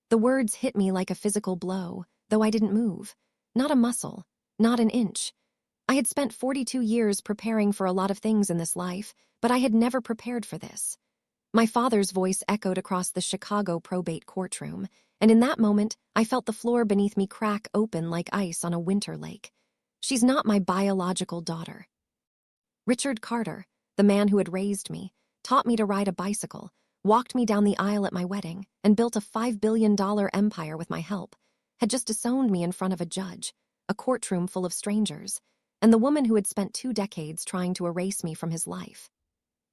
The words hit me like a physical blow, though I didn't move. Not a muscle, not an inch. I had spent 42 years preparing for a lot of things in this life, but I had never prepared for this. My father's voice echoed across the Chicago probate courtroom, and in that moment, I felt the floor beneath me crack open like ice on a winter lake. She's not my biological daughter. Richard Carter, the man who had raised me, taught me to ride a bicycle, walked me down the aisle at my wedding, and built a $5 billion empire with my help, had just disowned me in front of a judge, a courtroom full of strangers, and the woman who had spent 2 decades trying to erase me from his life.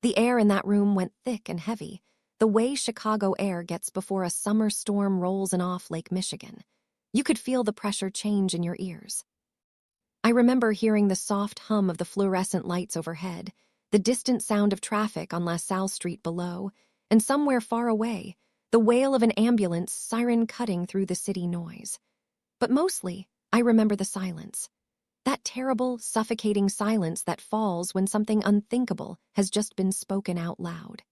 The air in that room went thick and heavy, the way Chicago air gets before a summer storm rolls in off Lake Michigan. You could feel the pressure change in your ears. I remember hearing the soft hum of the fluorescent lights overhead, the distant sound of traffic on La Salle Street below, and somewhere far away, the wail of an ambulance siren cutting through the city noise. But mostly, I remember the silence. That terrible, suffocating silence that falls when something unthinkable has just been spoken out loud.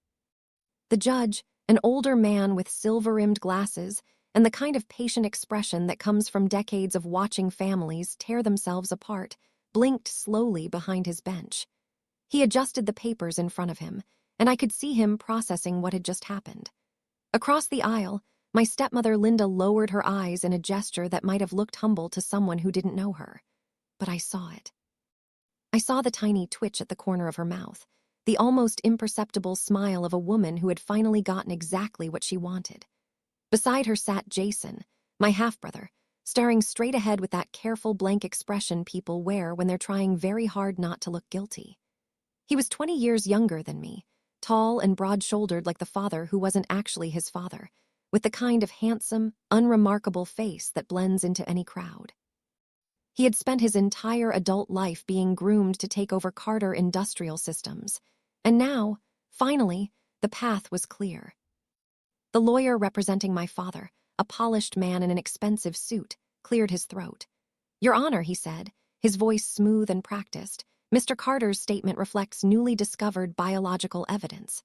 The judge, an older man with silver-rimmed glasses and the kind of patient expression that comes from decades of watching families tear themselves apart, blinked slowly behind his bench. He adjusted the papers in front of him, and I could see him processing what had just happened. Across the aisle, my stepmother Linda lowered her eyes in a gesture that might have looked humble to someone who didn't know her. But I saw it. I saw the tiny twitch at the corner of her mouth, the almost imperceptible smile of a woman who had finally gotten exactly what she wanted. Beside her sat Jason, my half-brother, staring straight ahead with that careful blank expression people wear when they're trying very hard not to look guilty. He was 20 years younger than me, tall and broad-shouldered like the father who wasn't actually his father, with the kind of handsome, unremarkable face that blends into any crowd. He had spent his entire adult life being groomed to take over Carter Industrial Systems, and now, finally, the path was clear. The lawyer representing my father, a polished man in an expensive suit, cleared his throat. "Your Honor," he said, his voice smooth and practiced, "Mr. Carter's statement reflects newly discovered biological evidence."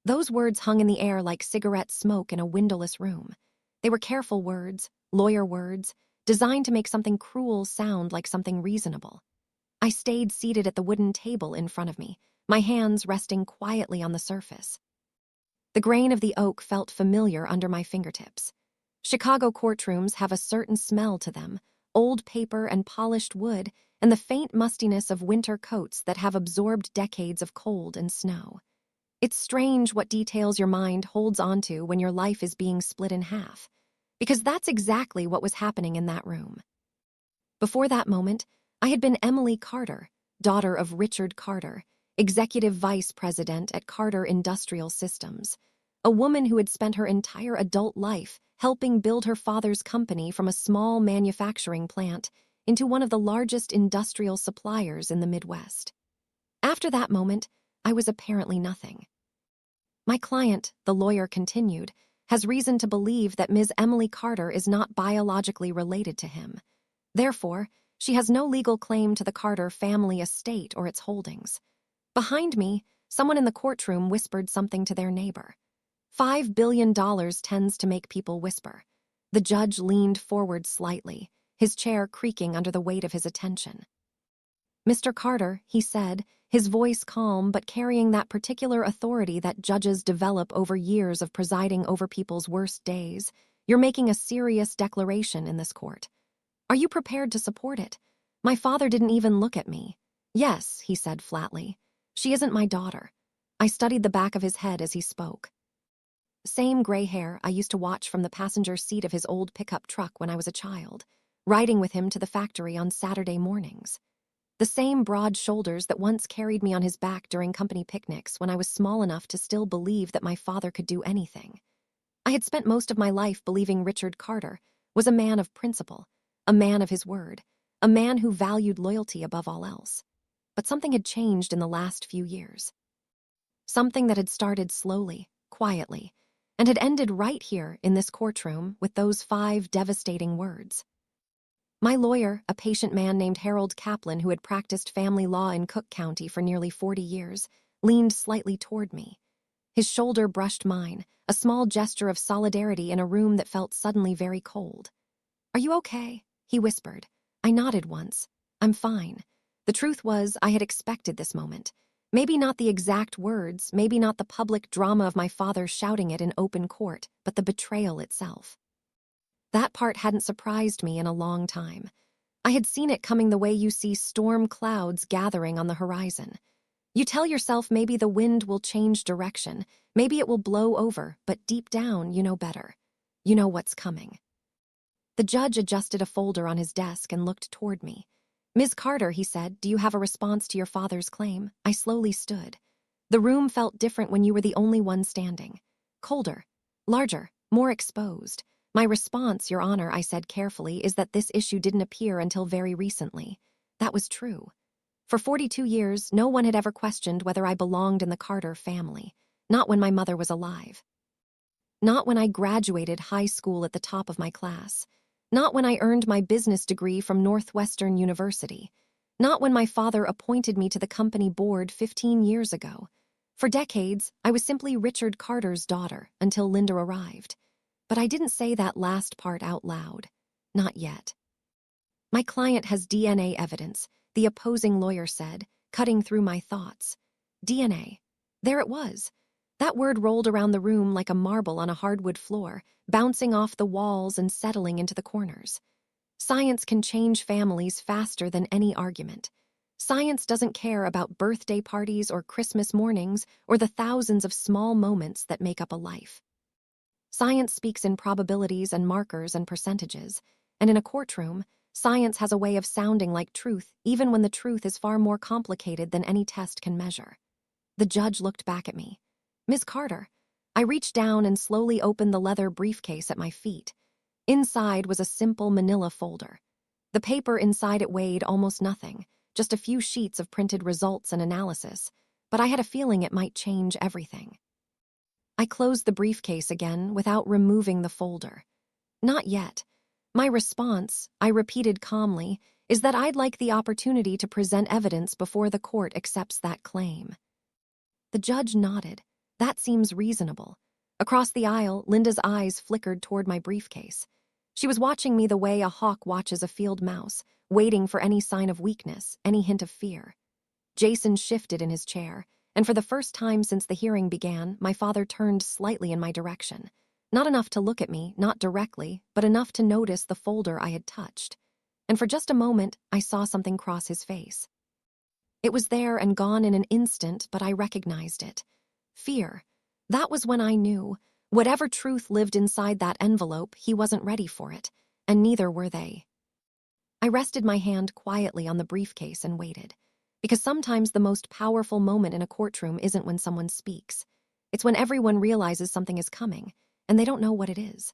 Those words hung in the air like cigarette smoke in a windowless room. They were careful words, lawyer words, designed to make something cruel sound like something reasonable. I stayed seated at the wooden table in front of me, my hands resting quietly on the surface. The grain of the oak felt familiar under my fingertips. Chicago courtrooms have a certain smell to them, old paper and polished wood, and the faint mustiness of winter coats that have absorbed decades of cold and snow. It's strange what details your mind holds onto when your life is being split in half, because that's exactly what was happening in that room. Before that moment, I had been Emily Carter, daughter of Richard Carter, executive vice president at Carter Industrial Systems, a woman who had spent her entire adult life helping build her father's company from a small manufacturing plant into one of the largest industrial suppliers in the Midwest. After that moment, I was apparently nothing. "My client," the lawyer continued, "has reason to believe that Ms. Emily Carter is not biologically related to him. Therefore, she has no legal claim to the Carter family estate or its holdings." Behind me, someone in the courtroom whispered something to their neighbor. $5 billion tends to make people whisper. The judge leaned forward slightly, his chair creaking under the weight of his attention. "Mr. Carter," he said, his voice calm but carrying that particular authority that judges develop over years of presiding over people's worst days, "you're making a serious declaration in this court. Are you prepared to support it? My father didn't even look at me." "Yes," he said flatly. "She isn't my daughter." I studied the back of his head as he spoke. Same gray hair I used to watch from the passenger seat of his old pickup truck when I was a child, riding with him to the factory on Saturday mornings. The same broad shoulders that once carried me on his back during company picnics when I was small enough to still believe that my father could do anything. I had spent most of my life believing Richard Carter was a man of principle, a man of his word, a man who valued loyalty above all else. But something had changed in the last few years. Something that had started slowly, quietly, and had ended right here in this courtroom with those 5 devastating words. My lawyer, a patient man named Harold Kaplan who had practiced family law in Cook County for nearly 40 years, leaned slightly toward me. His shoulder brushed mine, a small gesture of solidarity in a room that felt suddenly very cold. "Are you okay?" he whispered. I nodded once. "I'm fine." The truth was, I had expected this moment. Maybe not the exact words, maybe not the public drama of my father shouting it in open court, but the betrayal itself. That part hadn't surprised me in a long time. I had seen it coming the way you see storm clouds gathering on the horizon. You tell yourself maybe the wind will change direction, maybe it will blow over, but deep down you know better. You know what's coming. The judge adjusted a folder on his desk and looked toward me. "Ms. Carter," he said, "do you have a response to your father's claim?" I slowly stood. The room felt different when you were the only one standing. Colder, larger, more exposed. "My response, Your Honor," I said carefully, "is that this issue didn't appear until very recently." That was true. For 42 years, no one had ever questioned whether I belonged in the Carter family. Not when my mother was alive. Not when I graduated high school at the top of my class. Not when I earned my business degree from Northwestern University. Not when my father appointed me to the company board 15 years ago. For decades, I was simply Richard Carter's daughter until Linda arrived. But I didn't say that last part out loud. Not yet. "My client has DNA evidence," the opposing lawyer said, cutting through my thoughts. DNA. There it was. That word rolled around the room like a marble on a hardwood floor, bouncing off the walls and settling into the corners. Science can change families faster than any argument. Science doesn't care about birthday parties or Christmas mornings or the thousands of small moments that make up a life. Science speaks in probabilities and markers and percentages, and in a courtroom, science has a way of sounding like truth even when the truth is far more complicated than any test can measure. The judge looked back at me. "Ms. Carter." I reached down and slowly opened the leather briefcase at my feet. Inside was a simple manila folder. The paper inside it weighed almost nothing, just a few sheets of printed results and analysis, but I had a feeling it might change everything. I closed the briefcase again without removing the folder. "Not yet. My response," I repeated calmly, "is that I'd like the opportunity to present evidence before the court accepts that claim." The judge nodded. "That seems reasonable." Across the aisle, Linda's eyes flickered toward my briefcase. She was watching me the way a hawk watches a field mouse, waiting for any sign of weakness, any hint of fear. Jason shifted in his chair, and for the first time since the hearing began, my father turned slightly in my direction. Not enough to look at me, not directly, but enough to notice the folder I had touched. And for just a moment, I saw something cross his face. It was there and gone in an instant, but I recognized it. Fear. That was when I knew. Whatever truth lived inside that envelope, he wasn't ready for it, and neither were they. I rested my hand quietly on the briefcase and waited. Because sometimes the most powerful moment in a courtroom isn't when someone speaks. It's when everyone realizes something is coming, and they don't know what it is.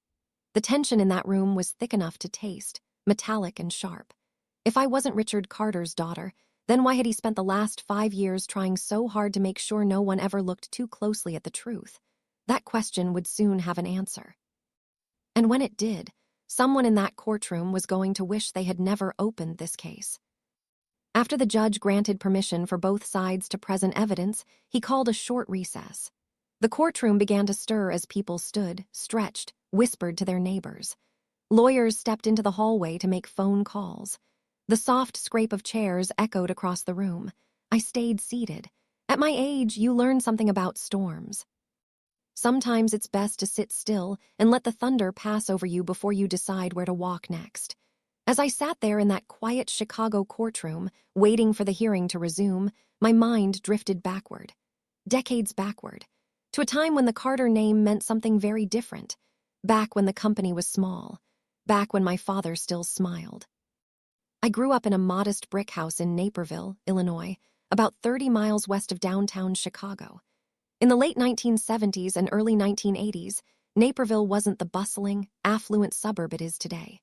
The tension in that room was thick enough to taste, metallic and sharp. If I wasn't Richard Carter's daughter, then why had he spent the last 5 years trying so hard to make sure no one ever looked too closely at the truth? That question would soon have an answer. And when it did, someone in that courtroom was going to wish they had never opened this case. After the judge granted permission for both sides to present evidence, he called a short recess. The courtroom began to stir as people stood, stretched, whispered to their neighbors. Lawyers stepped into the hallway to make phone calls. The soft scrape of chairs echoed across the room. I stayed seated. At my age, you learn something about storms. Sometimes it's best to sit still and let the thunder pass over you before you decide where to walk next. As I sat there in that quiet Chicago courtroom, waiting for the hearing to resume, my mind drifted backward. Decades backward. To a time when the Carter name meant something very different. Back when the company was small. Back when my father still smiled. I grew up in a modest brick house in Naperville, Illinois, about 30 miles west of downtown Chicago. In the late 1970s and early 1980s, Naperville wasn't the bustling, affluent suburb it is today.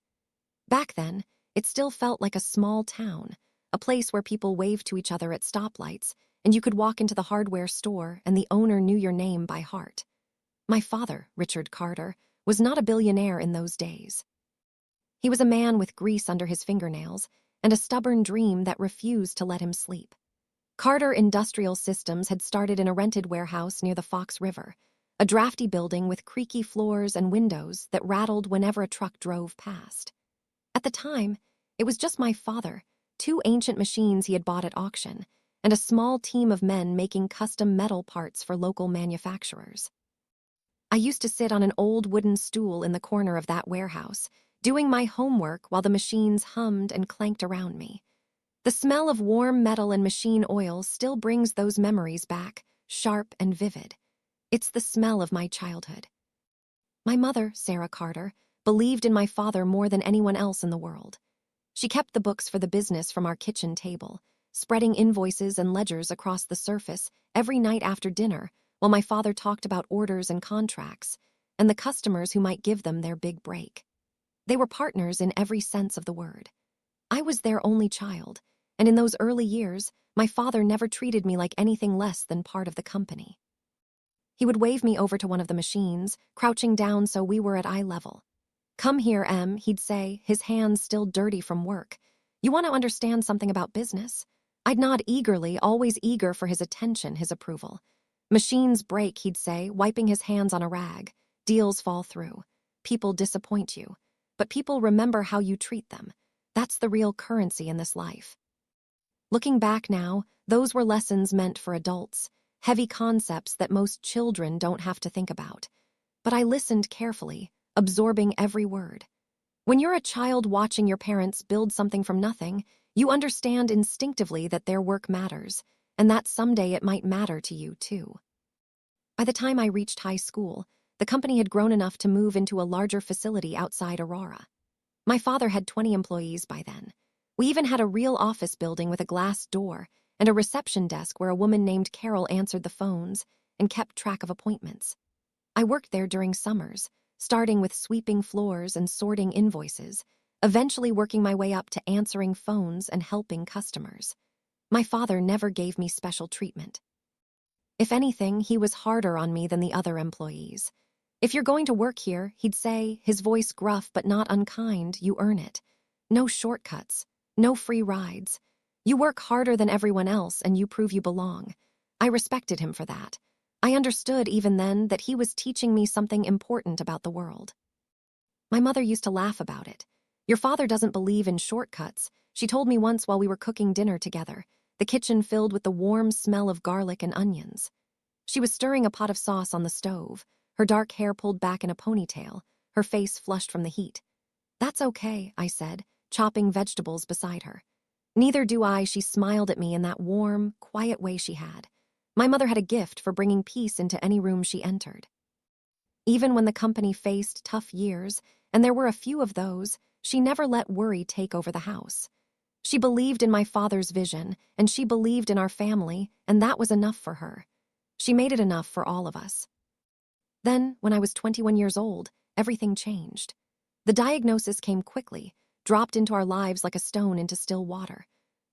Back then, it still felt like a small town, a place where people waved to each other at stoplights, and you could walk into the hardware store and the owner knew your name by heart. My father, Richard Carter, was not a billionaire in those days. He was a man with grease under his fingernails and a stubborn dream that refused to let him sleep. Carter Industrial Systems had started in a rented warehouse near the Fox River, a drafty building with creaky floors and windows that rattled whenever a truck drove past. At the time, it was just my father, two ancient machines he had bought at auction, and a small team of men making custom metal parts for local manufacturers. I used to sit on an old wooden stool in the corner of that warehouse, doing my homework while the machines hummed and clanked around me. The smell of warm metal and machine oil still brings those memories back, sharp and vivid. It's the smell of my childhood. My mother, Sarah Carter, believed in my father more than anyone else in the world. She kept the books for the business from our kitchen table, spreading invoices and ledgers across the surface every night after dinner, while my father talked about orders and contracts, and the customers who might give them their big break. They were partners in every sense of the word. I was their only child, and in those early years, my father never treated me like anything less than part of the company. He would wave me over to one of the machines, crouching down so we were at eye level. "Come here, Em," he'd say, his hands still dirty from work. "You want to understand something about business?" I'd nod eagerly, always eager for his attention, his approval. "Machines break," he'd say, wiping his hands on a rag. "Deals fall through. People disappoint you. But people remember how you treat them. That's the real currency in this life." Looking back now, those were lessons meant for adults, heavy concepts that most children don't have to think about. But I listened carefully, absorbing every word. When you're a child watching your parents build something from nothing, you understand instinctively that their work matters, and that someday it might matter to you too. By the time I reached high school, the company had grown enough to move into a larger facility outside Aurora. My father had 20 employees by then. We even had a real office building with a glass door and a reception desk where a woman named Carol answered the phones and kept track of appointments. I worked there during summers, starting with sweeping floors and sorting invoices, eventually working my way up to answering phones and helping customers. My father never gave me special treatment. If anything, he was harder on me than the other employees. "If you're going to work here," he'd say, his voice gruff but not unkind, "you earn it. No shortcuts, no free rides. You work harder than everyone else and you prove you belong." I respected him for that. I understood even then that he was teaching me something important about the world. My mother used to laugh about it. "Your father doesn't believe in shortcuts," she told me once while we were cooking dinner together, the kitchen filled with the warm smell of garlic and onions. She was stirring a pot of sauce on the stove, her dark hair pulled back in a ponytail, her face flushed from the heat. "That's okay," I said, chopping vegetables beside her. "Neither do I," she smiled at me in that warm, quiet way she had. My mother had a gift for bringing peace into any room she entered. Even when the company faced tough years, and there were a few of those, she never let worry take over the house. She believed in my father's vision, and she believed in our family, and that was enough for her. She made it enough for all of us. Then, when I was 21 years old, everything changed. The diagnosis came quickly, dropped into our lives like a stone into still water.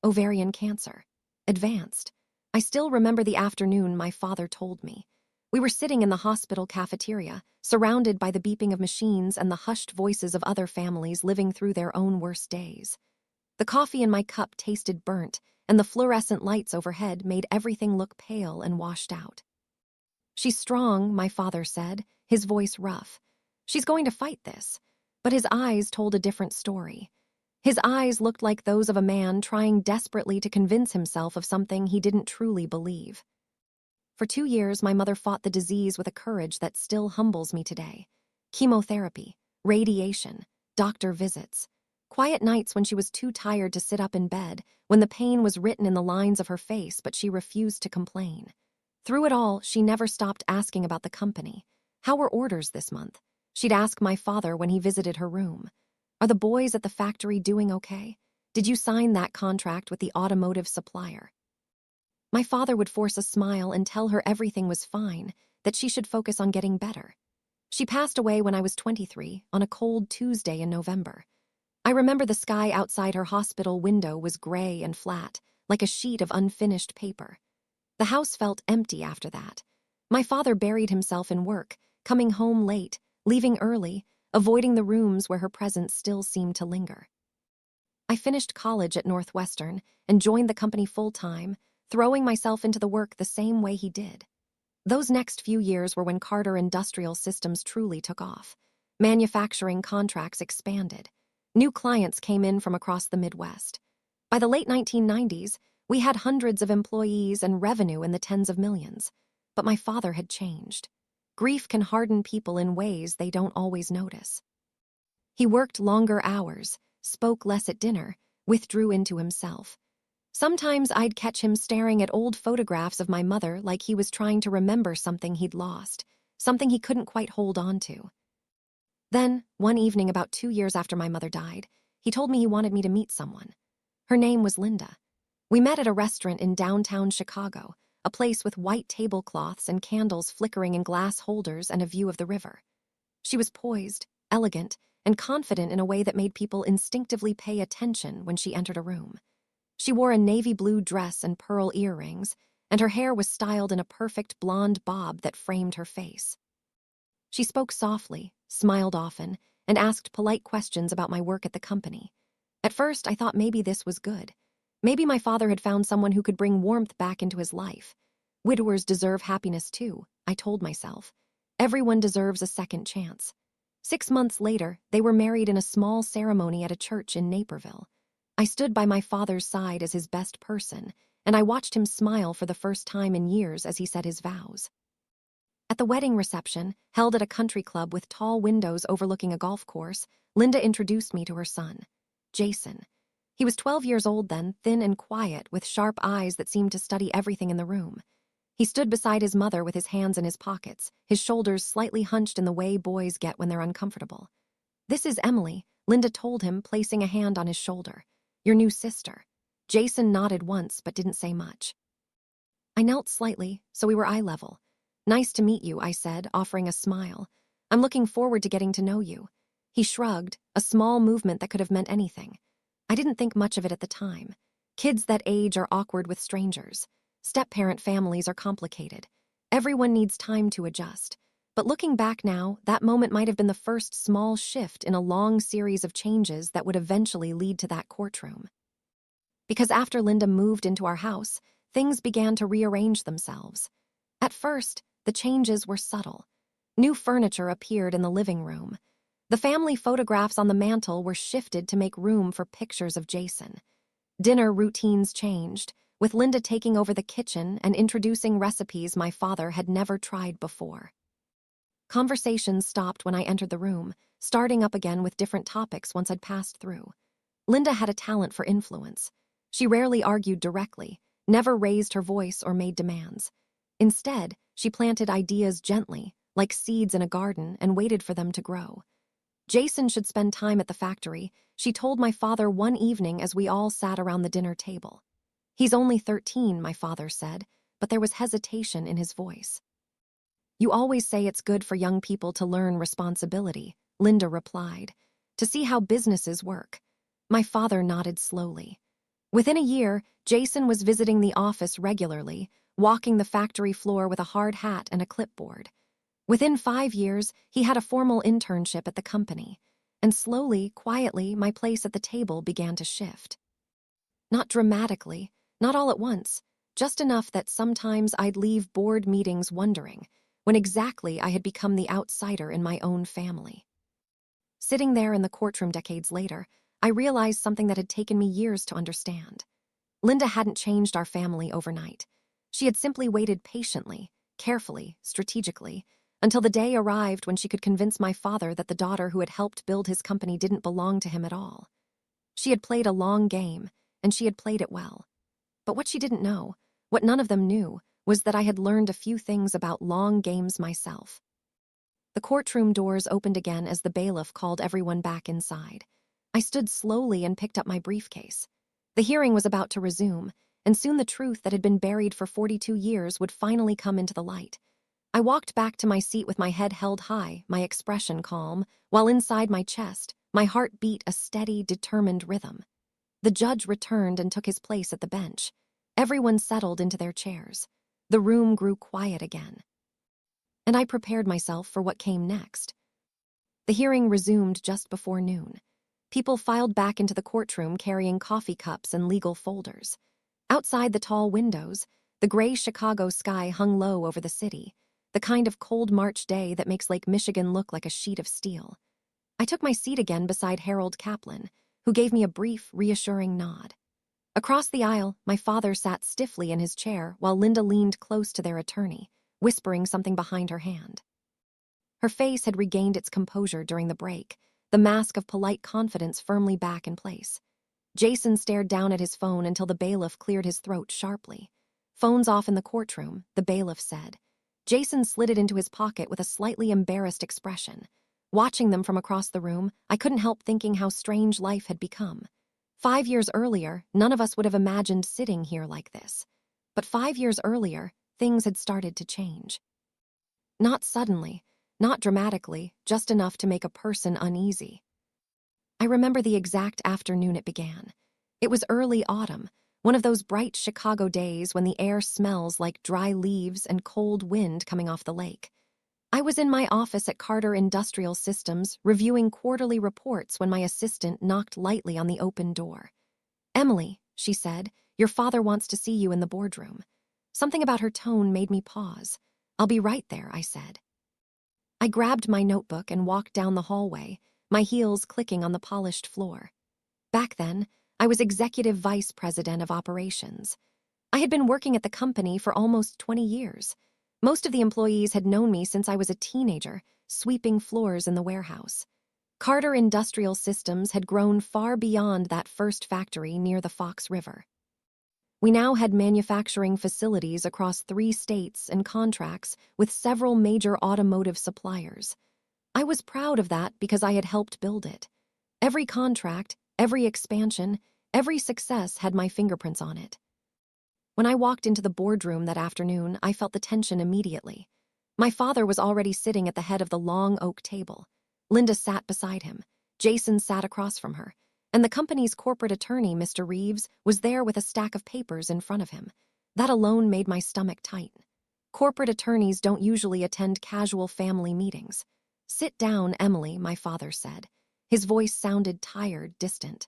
Ovarian cancer. Advanced. I still remember the afternoon my father told me. We were sitting in the hospital cafeteria, surrounded by the beeping of machines and the hushed voices of other families living through their own worst days. The coffee in my cup tasted burnt, and the fluorescent lights overhead made everything look pale and washed out. "She's strong," my father said, his voice rough. "She's going to fight this." But his eyes told a different story. His eyes looked like those of a man trying desperately to convince himself of something he didn't truly believe. For 2 years, my mother fought the disease with a courage that still humbles me today. Chemotherapy, radiation, doctor visits. Quiet nights when she was too tired to sit up in bed, when the pain was written in the lines of her face but she refused to complain. Through it all, she never stopped asking about the company. How were orders this month? She'd ask my father when he visited her room. "Are the boys at the factory doing okay? Did you sign that contract with the automotive supplier?" My father would force a smile and tell her everything was fine, that she should focus on getting better. She passed away when I was 23, on a cold Tuesday in November. I remember the sky outside her hospital window was gray and flat, like a sheet of unfinished paper. The house felt empty after that. My father buried himself in work, coming home late, leaving early, avoiding the rooms where her presence still seemed to linger. I finished college at Northwestern and joined the company full-time, throwing myself into the work the same way he did. Those next few years were when Carter Industrial Systems truly took off. Manufacturing contracts expanded. New clients came in from across the Midwest. By the late 1990s, we had hundreds of employees and revenue in the tens of millions. But my father had changed. Grief can harden people in ways they don't always notice. He worked longer hours, spoke less at dinner, withdrew into himself. Sometimes I'd catch him staring at old photographs of my mother like he was trying to remember something he'd lost, something he couldn't quite hold on to. Then, one evening about 2 years after my mother died, he told me he wanted me to meet someone. Her name was Linda. We met at a restaurant in downtown Chicago, a place with white tablecloths and candles flickering in glass holders and a view of the river. She was poised, elegant, and confident in a way that made people instinctively pay attention when she entered a room. She wore a navy blue dress and pearl earrings, and her hair was styled in a perfect blonde bob that framed her face. She spoke softly, smiled often, and asked polite questions about my work at the company. At first, I thought maybe this was good. Maybe my father had found someone who could bring warmth back into his life. Widowers deserve happiness too, I told myself. Everyone deserves a second chance. 6 months later, they were married in a small ceremony at a church in Naperville. I stood by my father's side as his best person, and I watched him smile for the first time in years as he said his vows. At the wedding reception, held at a country club with tall windows overlooking a golf course, Linda introduced me to her son, Jason. He was 12 years old then, thin and quiet, with sharp eyes that seemed to study everything in the room. He stood beside his mother with his hands in his pockets, his shoulders slightly hunched in the way boys get when they're uncomfortable. "This is Emily," Linda told him, placing a hand on his shoulder. "Your new sister." Jason nodded once but didn't say much. I knelt slightly, so we were eye level. "Nice to meet you," I said, offering a smile. "I'm looking forward to getting to know you." He shrugged, a small movement that could have meant anything. I didn't think much of it at the time. Kids that age are awkward with strangers. Step-parent families are complicated. Everyone needs time to adjust. But looking back now, that moment might have been the first small shift in a long series of changes that would eventually lead to that courtroom. Because after Linda moved into our house, things began to rearrange themselves. At first, the changes were subtle. New furniture appeared in the living room. The family photographs on the mantel were shifted to make room for pictures of Jason. Dinner routines changed, with Linda taking over the kitchen and introducing recipes my father had never tried before. Conversations stopped when I entered the room, starting up again with different topics once I'd passed through. Linda had a talent for influence. She rarely argued directly, never raised her voice or made demands. Instead, she planted ideas gently, like seeds in a garden, and waited for them to grow. Jason should spend time at the factory, she told my father one evening as we all sat around the dinner table. "He's only 13, my father said, but there was hesitation in his voice. "You always say it's good for young people to learn responsibility," Linda replied, "to see how businesses work." My father nodded slowly. Within a year, Jason was visiting the office regularly, walking the factory floor with a hard hat and a clipboard. Within 5 years, he had a formal internship at the company, and slowly, quietly, my place at the table began to shift. Not dramatically, not all at once, just enough that sometimes I'd leave board meetings wondering when exactly I had become the outsider in my own family. Sitting there in the courtroom decades later, I realized something that had taken me years to understand. Linda hadn't changed our family overnight. She had simply waited patiently, carefully, strategically, until the day arrived when she could convince my father that the daughter who had helped build his company didn't belong to him at all. She had played a long game, and she had played it well. But what she didn't know, what none of them knew, was that I had learned a few things about long games myself. The courtroom doors opened again as the bailiff called everyone back inside. I stood slowly and picked up my briefcase. The hearing was about to resume, and soon the truth that had been buried for 42 years would finally come into the light. I walked back to my seat with my head held high, my expression calm, while inside my chest, my heart beat a steady, determined rhythm. The judge returned and took his place at the bench. Everyone settled into their chairs. The room grew quiet again. And I prepared myself for what came next. The hearing resumed just before noon. People filed back into the courtroom carrying coffee cups and legal folders. Outside the tall windows, the gray Chicago sky hung low over the city, the kind of cold March day that makes Lake Michigan look like a sheet of steel. I took my seat again beside Harold Kaplan, who gave me a brief, reassuring nod. Across the aisle, my father sat stiffly in his chair while Linda leaned close to their attorney, whispering something behind her hand. Her face had regained its composure during the break, the mask of polite confidence firmly back in place. Jason stared down at his phone until the bailiff cleared his throat sharply. "Phone's off in the courtroom," the bailiff said. Jason slid it into his pocket with a slightly embarrassed expression. Watching them from across the room, I couldn't help thinking how strange life had become. 5 years earlier, none of us would have imagined sitting here like this. But 5 years earlier, things had started to change. Not suddenly, not dramatically, just enough to make a person uneasy. I remember the exact afternoon it began. It was early autumn, one of those bright Chicago days when the air smells like dry leaves and cold wind coming off the lake. I was in my office at Carter Industrial Systems reviewing quarterly reports when my assistant knocked lightly on the open door. "Emily," she said, "your father wants to see you in the boardroom." Something about her tone made me pause. "I'll be right there," I said. I grabbed my notebook and walked down the hallway, my heels clicking on the polished floor. Back then, I was executive vice president of operations. I had been working at the company for almost 20 years. Most of the employees had known me since I was a teenager, sweeping floors in the warehouse. Carter Industrial Systems had grown far beyond that first factory near the Fox River. We now had manufacturing facilities across 3 states and contracts with several major automotive suppliers. I was proud of that because I had helped build it. Every contract, every expansion, every success had my fingerprints on it. When I walked into the boardroom that afternoon, I felt the tension immediately. My father was already sitting at the head of the long oak table. Linda sat beside him. Jason sat across from her. And the company's corporate attorney, Mr. Reeves, was there with a stack of papers in front of him. That alone made my stomach tight. Corporate attorneys don't usually attend casual family meetings. "Sit down, Emily," my father said. His voice sounded tired, distant.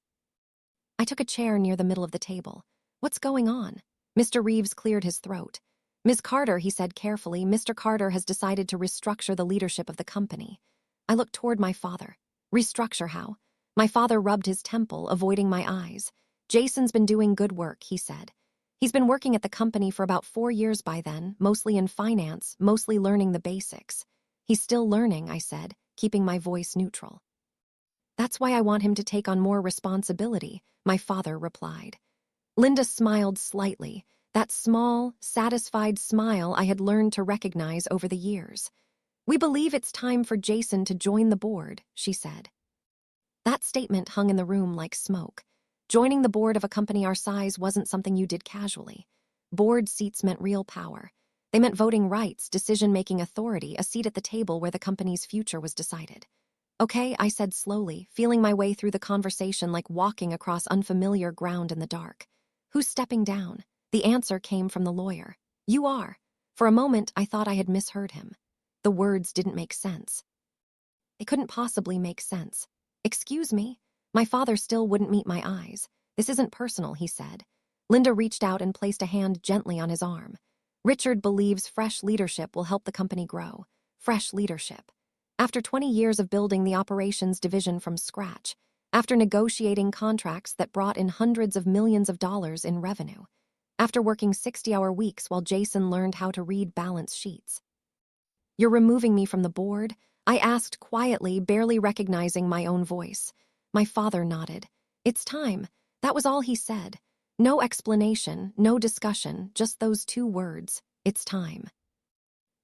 I took a chair near the middle of the table. "What's going on?" Mr. Reeves cleared his throat. "Ms. Carter," he said carefully, "Mr. Carter has decided to restructure the leadership of the company." I looked toward my father. "Restructure how?" My father rubbed his temple, avoiding my eyes. "Jason's been doing good work," he said. "He's been working at the company for about 4 years by then, mostly in finance, mostly learning the basics." "He's still learning," I said, keeping my voice neutral. "That's why I want him to take on more responsibility," my father replied. Linda smiled slightly, that small, satisfied smile I had learned to recognize over the years. "We believe it's time for Jason to join the board," she said. That statement hung in the room like smoke. Joining the board of a company our size wasn't something you did casually. Board seats meant real power. They meant voting rights, decision-making authority, a seat at the table where the company's future was decided. "Okay," I said slowly, feeling my way through the conversation like walking across unfamiliar ground in the dark. "Who's stepping down?" The answer came from the lawyer. "You are." For a moment, I thought I had misheard him. The words didn't make sense. They couldn't possibly make sense. "Excuse me?" My father still wouldn't meet my eyes. "This isn't personal," he said. Linda reached out and placed a hand gently on his arm. "Richard believes fresh leadership will help the company grow." Fresh leadership. After 20 years of building the operations division from scratch, after negotiating contracts that brought in hundreds of millions of dollars in revenue, after working 60-hour weeks while Jason learned how to read balance sheets. "You're removing me from the board?" I asked quietly, barely recognizing my own voice. My father nodded. "It's time." That was all he said. No explanation, no discussion, just those 2 words. "It's time."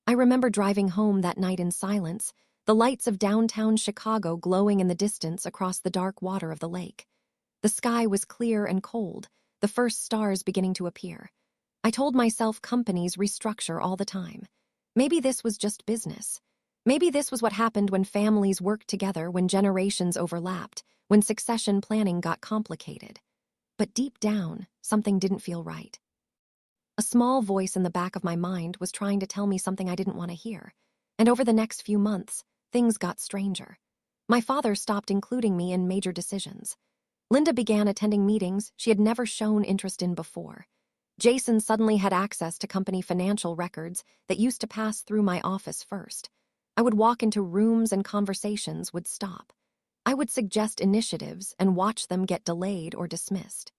I remember driving home that night in silence, the lights of downtown Chicago glowing in the distance across the dark water of the lake. The sky was clear and cold, the first stars beginning to appear. I told myself companies restructure all the time. Maybe this was just business. Maybe this was what happened when families worked together, when generations overlapped, when succession planning got complicated. But deep down, something didn't feel right. A small voice in the back of my mind was trying to tell me something I didn't want to hear. And over the next few months, things got stranger. My father stopped including me in major decisions. Linda began attending meetings she had never shown interest in before. Jason suddenly had access to company financial records that used to pass through my office first. I would walk into rooms and conversations would stop. I would suggest initiatives and watch them get delayed or dismissed.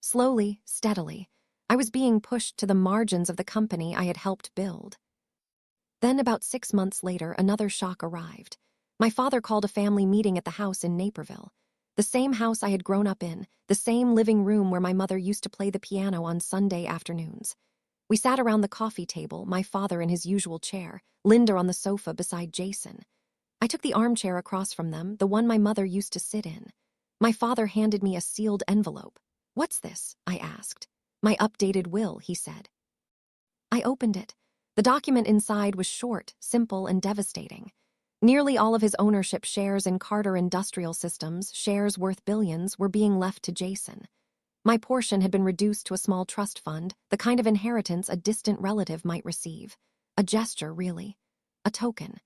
Slowly, steadily, I was being pushed to the margins of the company I had helped build. Then, about 6 months later, another shock arrived. My father called a family meeting at the house in Naperville. The same house I had grown up in, the same living room where my mother used to play the piano on Sunday afternoons. We sat around the coffee table, my father in his usual chair, Linda on the sofa beside Jason. I took the armchair across from them, the one my mother used to sit in. My father handed me a sealed envelope. "What's this?" I asked. "My updated will," he said. I opened it. The document inside was short, simple, and devastating. Nearly all of his ownership shares in Carter Industrial Systems, shares worth billions, were being left to Jason. My portion had been reduced to a small trust fund, the kind of inheritance a distant relative might receive. A gesture, really. A token.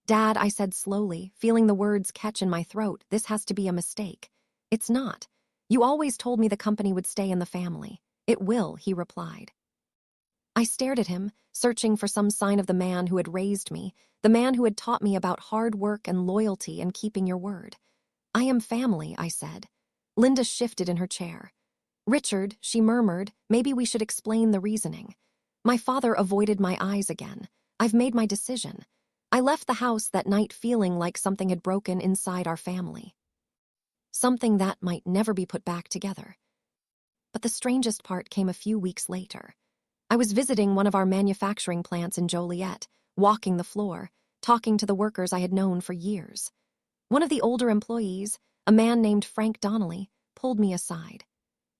"Dad," I said slowly, feeling the words catch in my throat, "this has to be a mistake." "It's not. You always told me the company would stay in the family." "It will," he replied. I stared at him, searching for some sign of the man who had raised me, the man who had taught me about hard work and loyalty and keeping your word. "I am family," I said. Linda shifted in her chair. "Richard," she murmured, "maybe we should explain the reasoning." My father avoided my eyes again. "I've made my decision." I left the house that night feeling like something had broken inside our family. Something that might never be put back together. But the strangest part came a few weeks later. I was visiting one of our manufacturing plants in Joliet, walking the floor, talking to the workers I had known for years. One of the older employees, a man named Frank Donnelly, pulled me aside.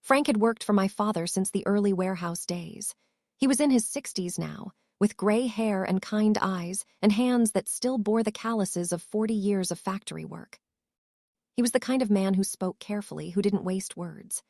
Frank had worked for my father since the early warehouse days. He was in his 60s now, with gray hair and kind eyes and hands that still bore the calluses of 40 years of factory work. He was the kind of man who spoke carefully, who didn't waste words.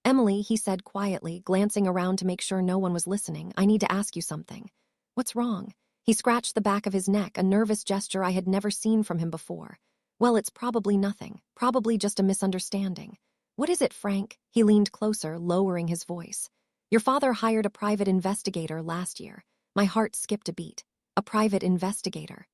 "Emily," he said quietly, glancing around to make sure no one was listening, "I need to ask you something." "What's wrong?" He scratched the back of his neck, a nervous gesture I had never seen from him before. "Well, it's probably nothing. Probably just a misunderstanding." "What is it, Frank?" He leaned closer, lowering his voice. "Your father hired a private investigator last year." My heart skipped a beat. A private investigator.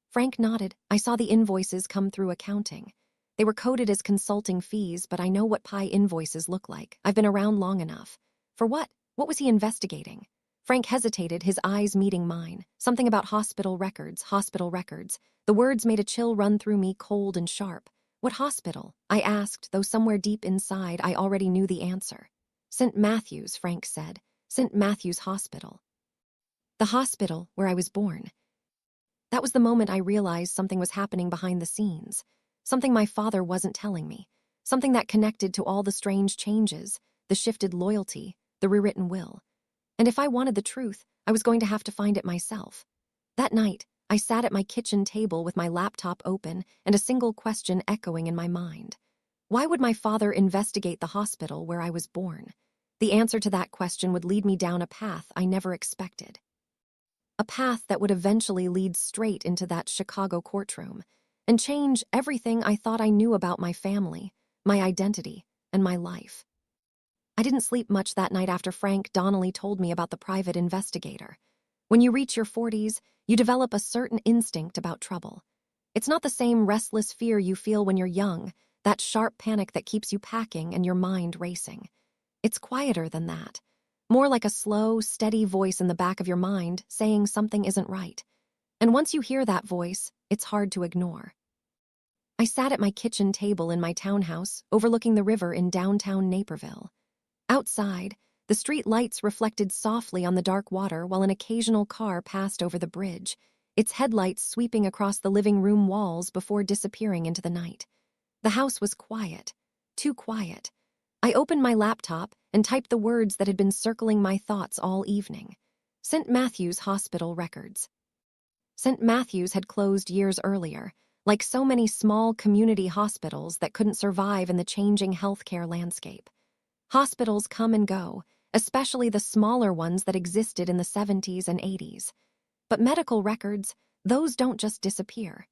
Frank nodded. "I saw the invoices come through accounting. They were coded as consulting fees, but I know what PI invoices look like. I've been around long enough." "For what? What was he investigating?" Frank hesitated, his eyes meeting mine. "Something about hospital records, hospital records." The words made a chill run through me, cold and sharp. "What hospital?" I asked, though somewhere deep inside I already knew the answer. "St. Matthew's," Frank said. "St. Matthew's Hospital." The hospital where I was born. That was the moment I realized something was happening behind the scenes. Something my father wasn't telling me. Something that connected to all the strange changes, the shifted loyalty, the rewritten will. And if I wanted the truth, I was going to have to find it myself. That night, I sat at my kitchen table with my laptop open and a single question echoing in my mind. Why would my father investigate the hospital where I was born? The answer to that question would lead me down a path I never expected. A path that would eventually lead straight into that Chicago courtroom and change everything I thought I knew about my family, my identity, and my life. I didn't sleep much that night after Frank Donnelly told me about the private investigator. When you reach your 40s, you develop a certain instinct about trouble. It's not the same restless fear you feel when you're young, that sharp panic that keeps you packing and your mind racing. It's quieter than that. More like a slow, steady voice in the back of your mind saying something isn't right. And once you hear that voice, it's hard to ignore. I sat at my kitchen table in my townhouse, overlooking the river in downtown Naperville. Outside, the street lights reflected softly on the dark water while an occasional car passed over the bridge, its headlights sweeping across the living room walls before disappearing into the night. The house was quiet. Too quiet. I opened my laptop and typed the words that had been circling my thoughts all evening. St. Matthew's Hospital records. St. Matthew's had closed years earlier, like so many small community hospitals that couldn't survive in the changing healthcare landscape. Hospitals come and go, especially the smaller ones that existed in the 70s and 80s. But medical records, those don't just disappear.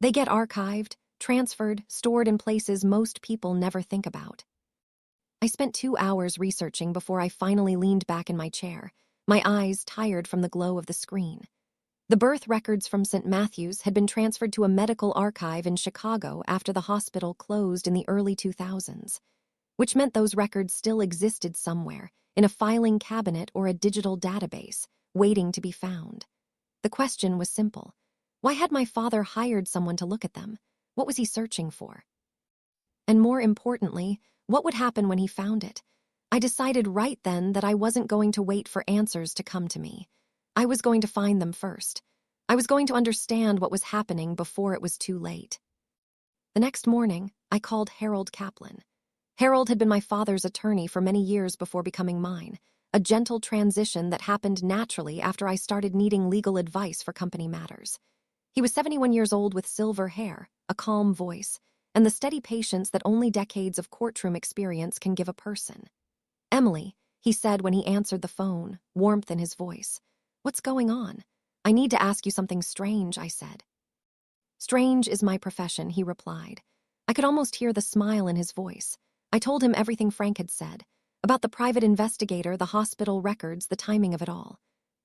They get archived, transferred, stored in places most people never think about. I spent 2 hours researching before I finally leaned back in my chair, my eyes tired from the glow of the screen. The birth records from St. Matthew's had been transferred to a medical archive in Chicago after the hospital closed in the early 2000s, which meant those records still existed somewhere, in a filing cabinet or a digital database, waiting to be found. The question was simple. Why had my father hired someone to look at them? What was he searching for? And more importantly, what would happen when he found it? I decided right then that I wasn't going to wait for answers to come to me. I was going to find them first. I was going to understand what was happening before it was too late. The next morning, I called Harold Kaplan. Harold had been my father's attorney for many years before becoming mine, a gentle transition that happened naturally after I started needing legal advice for company matters. He was 71 years old with silver hair, a calm voice, and the steady patience that only decades of courtroom experience can give a person. "Emily," he said when he answered the phone, warmth in his voice. "What's going on? I need to ask you something strange," I said. "Strange is my profession," he replied. I could almost hear the smile in his voice. I told him everything Frank had said, about the private investigator, the hospital records, the timing of it all.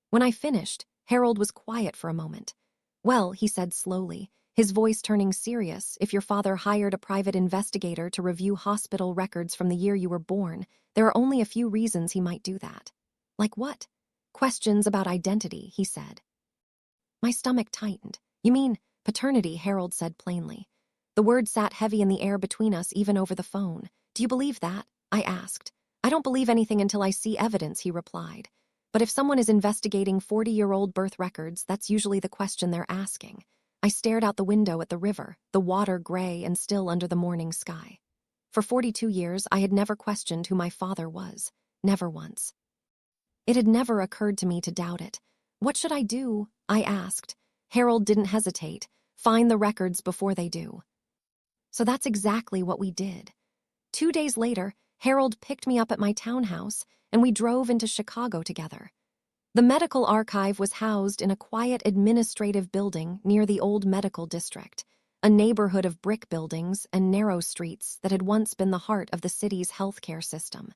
When I finished, Harold was quiet for a moment. "Well," he said slowly, his voice turning serious, "if your father hired a private investigator to review hospital records from the year you were born, there are only a few reasons he might do that." "Like what?" "Questions about identity," he said. My stomach tightened. "You mean paternity," Harold said plainly. The word sat heavy in the air between us, even over the phone. "Do you believe that?" I asked. "I don't believe anything until I see evidence," he replied. "But if someone is investigating 40-year-old birth records, that's usually the question they're asking." I stared out the window at the river, the water gray and still under the morning sky. For 42 years, I had never questioned who my father was. Never once. It had never occurred to me to doubt it. "What should I do?" I asked. Harold didn't hesitate. "Find the records before they do." So that's exactly what we did. 2 days later, Harold picked me up at my townhouse, and we drove into Chicago together. The medical archive was housed in a quiet administrative building near the old medical district, a neighborhood of brick buildings and narrow streets that had once been the heart of the city's healthcare system.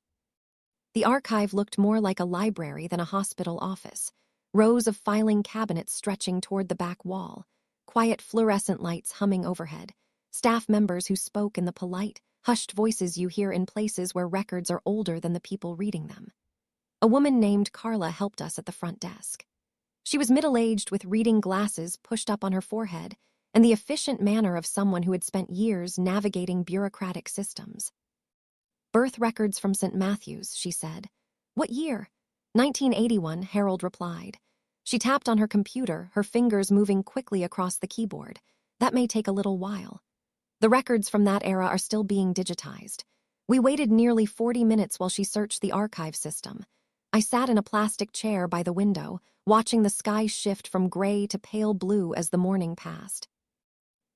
The archive looked more like a library than a hospital office, rows of filing cabinets stretching toward the back wall, quiet fluorescent lights humming overhead, staff members who spoke in the polite, hushed voices you hear in places where records are older than the people reading them. A woman named Carla helped us at the front desk. She was middle-aged with reading glasses pushed up on her forehead and the efficient manner of someone who had spent years navigating bureaucratic systems. "Birth records from St. Matthew's," she said. "What year?" 1981, Harold replied. She tapped on her computer, her fingers moving quickly across the keyboard. "That may take a little while. The records from that era are still being digitized." We waited nearly 40 minutes while she searched the archive system. I sat in a plastic chair by the window, watching the sky shift from gray to pale blue as the morning passed.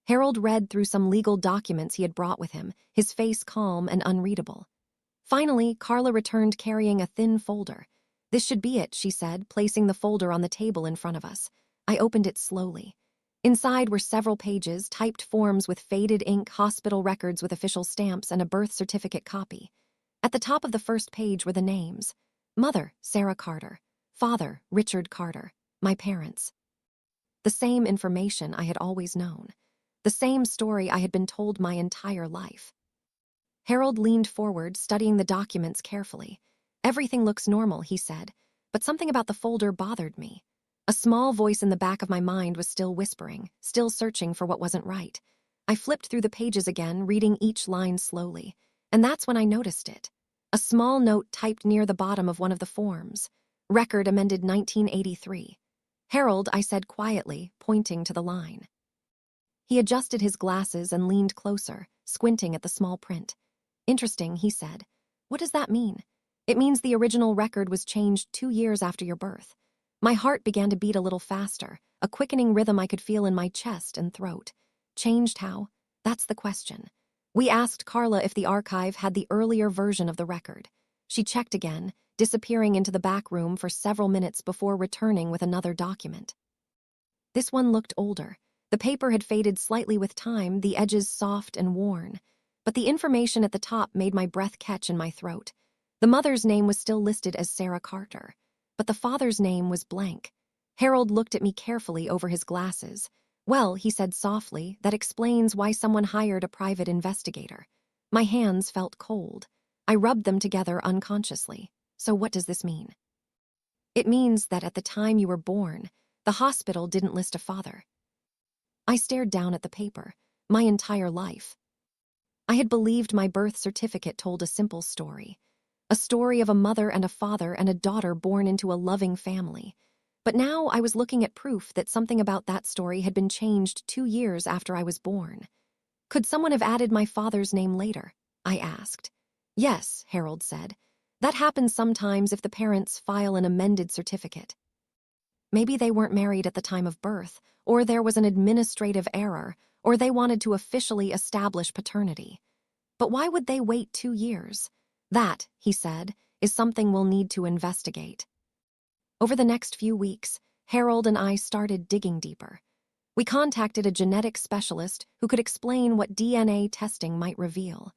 Harold read through some legal documents he had brought with him, his face calm and unreadable. Finally, Carla returned carrying a thin folder. "This should be it," she said, placing the folder on the table in front of us. I opened it slowly. Inside were several pages, typed forms with faded ink, hospital records with official stamps, and a birth certificate copy. At the top of the first page were the names. Mother, Sarah Carter. Father, Richard Carter. My parents. The same information I had always known. The same story I had been told my entire life. Harold leaned forward, studying the documents carefully. "Everything looks normal," he said, but something about the folder bothered me. A small voice in the back of my mind was still whispering, still searching for what wasn't right. I flipped through the pages again, reading each line slowly, and that's when I noticed it. A small note typed near the bottom of one of the forms. "Record amended 1983. "Harold," I said quietly, pointing to the line. He adjusted his glasses and leaned closer, squinting at the small print. "Interesting," he said. "What does that mean?" "It means the original record was changed 2 years after your birth." My heart began to beat a little faster, a quickening rhythm I could feel in my chest and throat. Changed how? That's the question. We asked Carla if the archive had the earlier version of the record. She checked again, disappearing into the back room for several minutes before returning with another document. This one looked older. The paper had faded slightly with time, the edges soft and worn. But the information at the top made my breath catch in my throat. The mother's name was still listed as Sarah Carter, but the father's name was blank. Harold looked at me carefully over his glasses. "Well," he said softly, "that explains why someone hired a private investigator." My hands felt cold. I rubbed them together unconsciously. "So what does this mean?" "It means that at the time you were born, the hospital didn't list a father." I stared down at the paper. My entire life. I had believed my birth certificate told a simple story. A story of a mother and a father and a daughter born into a loving family. But now I was looking at proof that something about that story had been changed 2 years after I was born. "Could someone have added my father's name later?" I asked. "Yes," Harold said. "That happens sometimes if the parents file an amended certificate. Maybe they weren't married at the time of birth, or there was an administrative error, or they wanted to officially establish paternity. But why would they wait 2 years? That," he said, "is something we'll need to investigate." Over the next few weeks, Harold and I started digging deeper. We contacted a genetic specialist who could explain what DNA testing might reveal.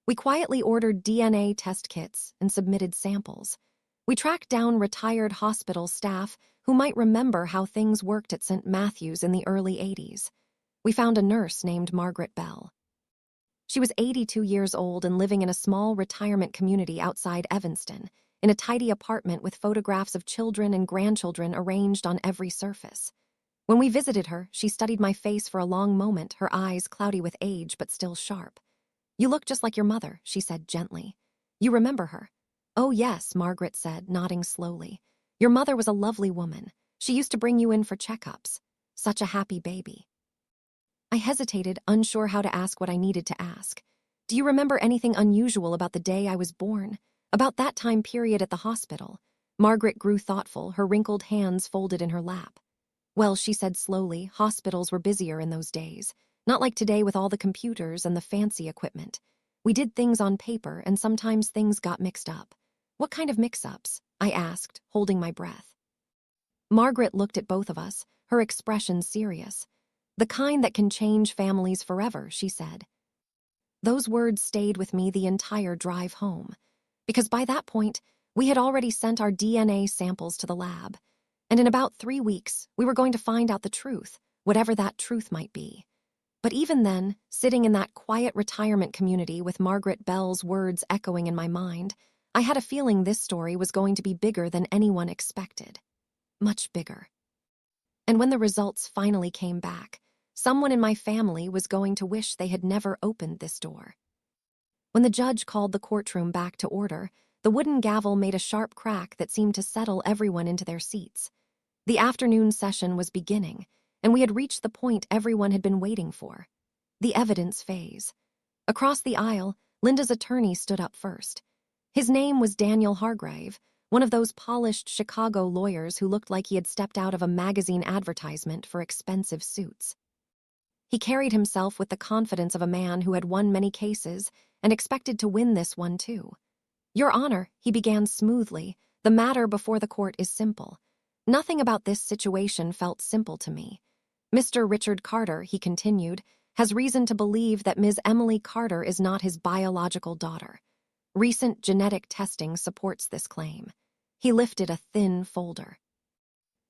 We quietly ordered DNA test kits and submitted samples. We tracked down retired hospital staff who might remember how things worked at St. Matthew's in the early 80s. We found a nurse named Margaret Bell. She was 82 years old and living in a small retirement community outside Evanston, in a tidy apartment with photographs of children and grandchildren arranged on every surface. When we visited her, she studied my face for a long moment, her eyes cloudy with age but still sharp. "You look just like your mother," she said gently. "You remember her?" "Oh yes," Margaret said, nodding slowly. "Your mother was a lovely woman. She used to bring you in for checkups. Such a happy baby." I hesitated, unsure how to ask what I needed to ask. "Do you remember anything unusual about the day I was born? About that time period at the hospital?" Margaret grew thoughtful, her wrinkled hands folded in her lap. "Well," she said slowly, "hospitals were busier in those days. Not like today with all the computers and the fancy equipment. We did things on paper, and sometimes things got mixed up." "What kind of mix-ups?" I asked, holding my breath. Margaret looked at both of us, her expression serious. "The kind that can change families forever," she said. Those words stayed with me the entire drive home, because by that point, we had already sent our DNA samples to the lab, and in about 3 weeks, we were going to find out the truth, whatever that truth might be. But even then, sitting in that quiet retirement community with Margaret Bell's words echoing in my mind, I had a feeling this story was going to be bigger than anyone expected. Much bigger. And when the results finally came back, someone in my family was going to wish they had never opened this door. When the judge called the courtroom back to order, the wooden gavel made a sharp crack that seemed to settle everyone into their seats. The afternoon session was beginning, and we had reached the point everyone had been waiting for. The evidence phase. Across the aisle, Linda's attorney stood up first. His name was Daniel Hargrave, one of those polished Chicago lawyers who looked like he had stepped out of a magazine advertisement for expensive suits. He carried himself with the confidence of a man who had won many cases and expected to win this one too. "Your Honor," he began smoothly, "the matter before the court is simple." Nothing about this situation felt simple to me. "Mr. Richard Carter," he continued, "has reason to believe that Ms. Emily Carter is not his biological daughter. Recent genetic testing supports this claim." He lifted a thin folder.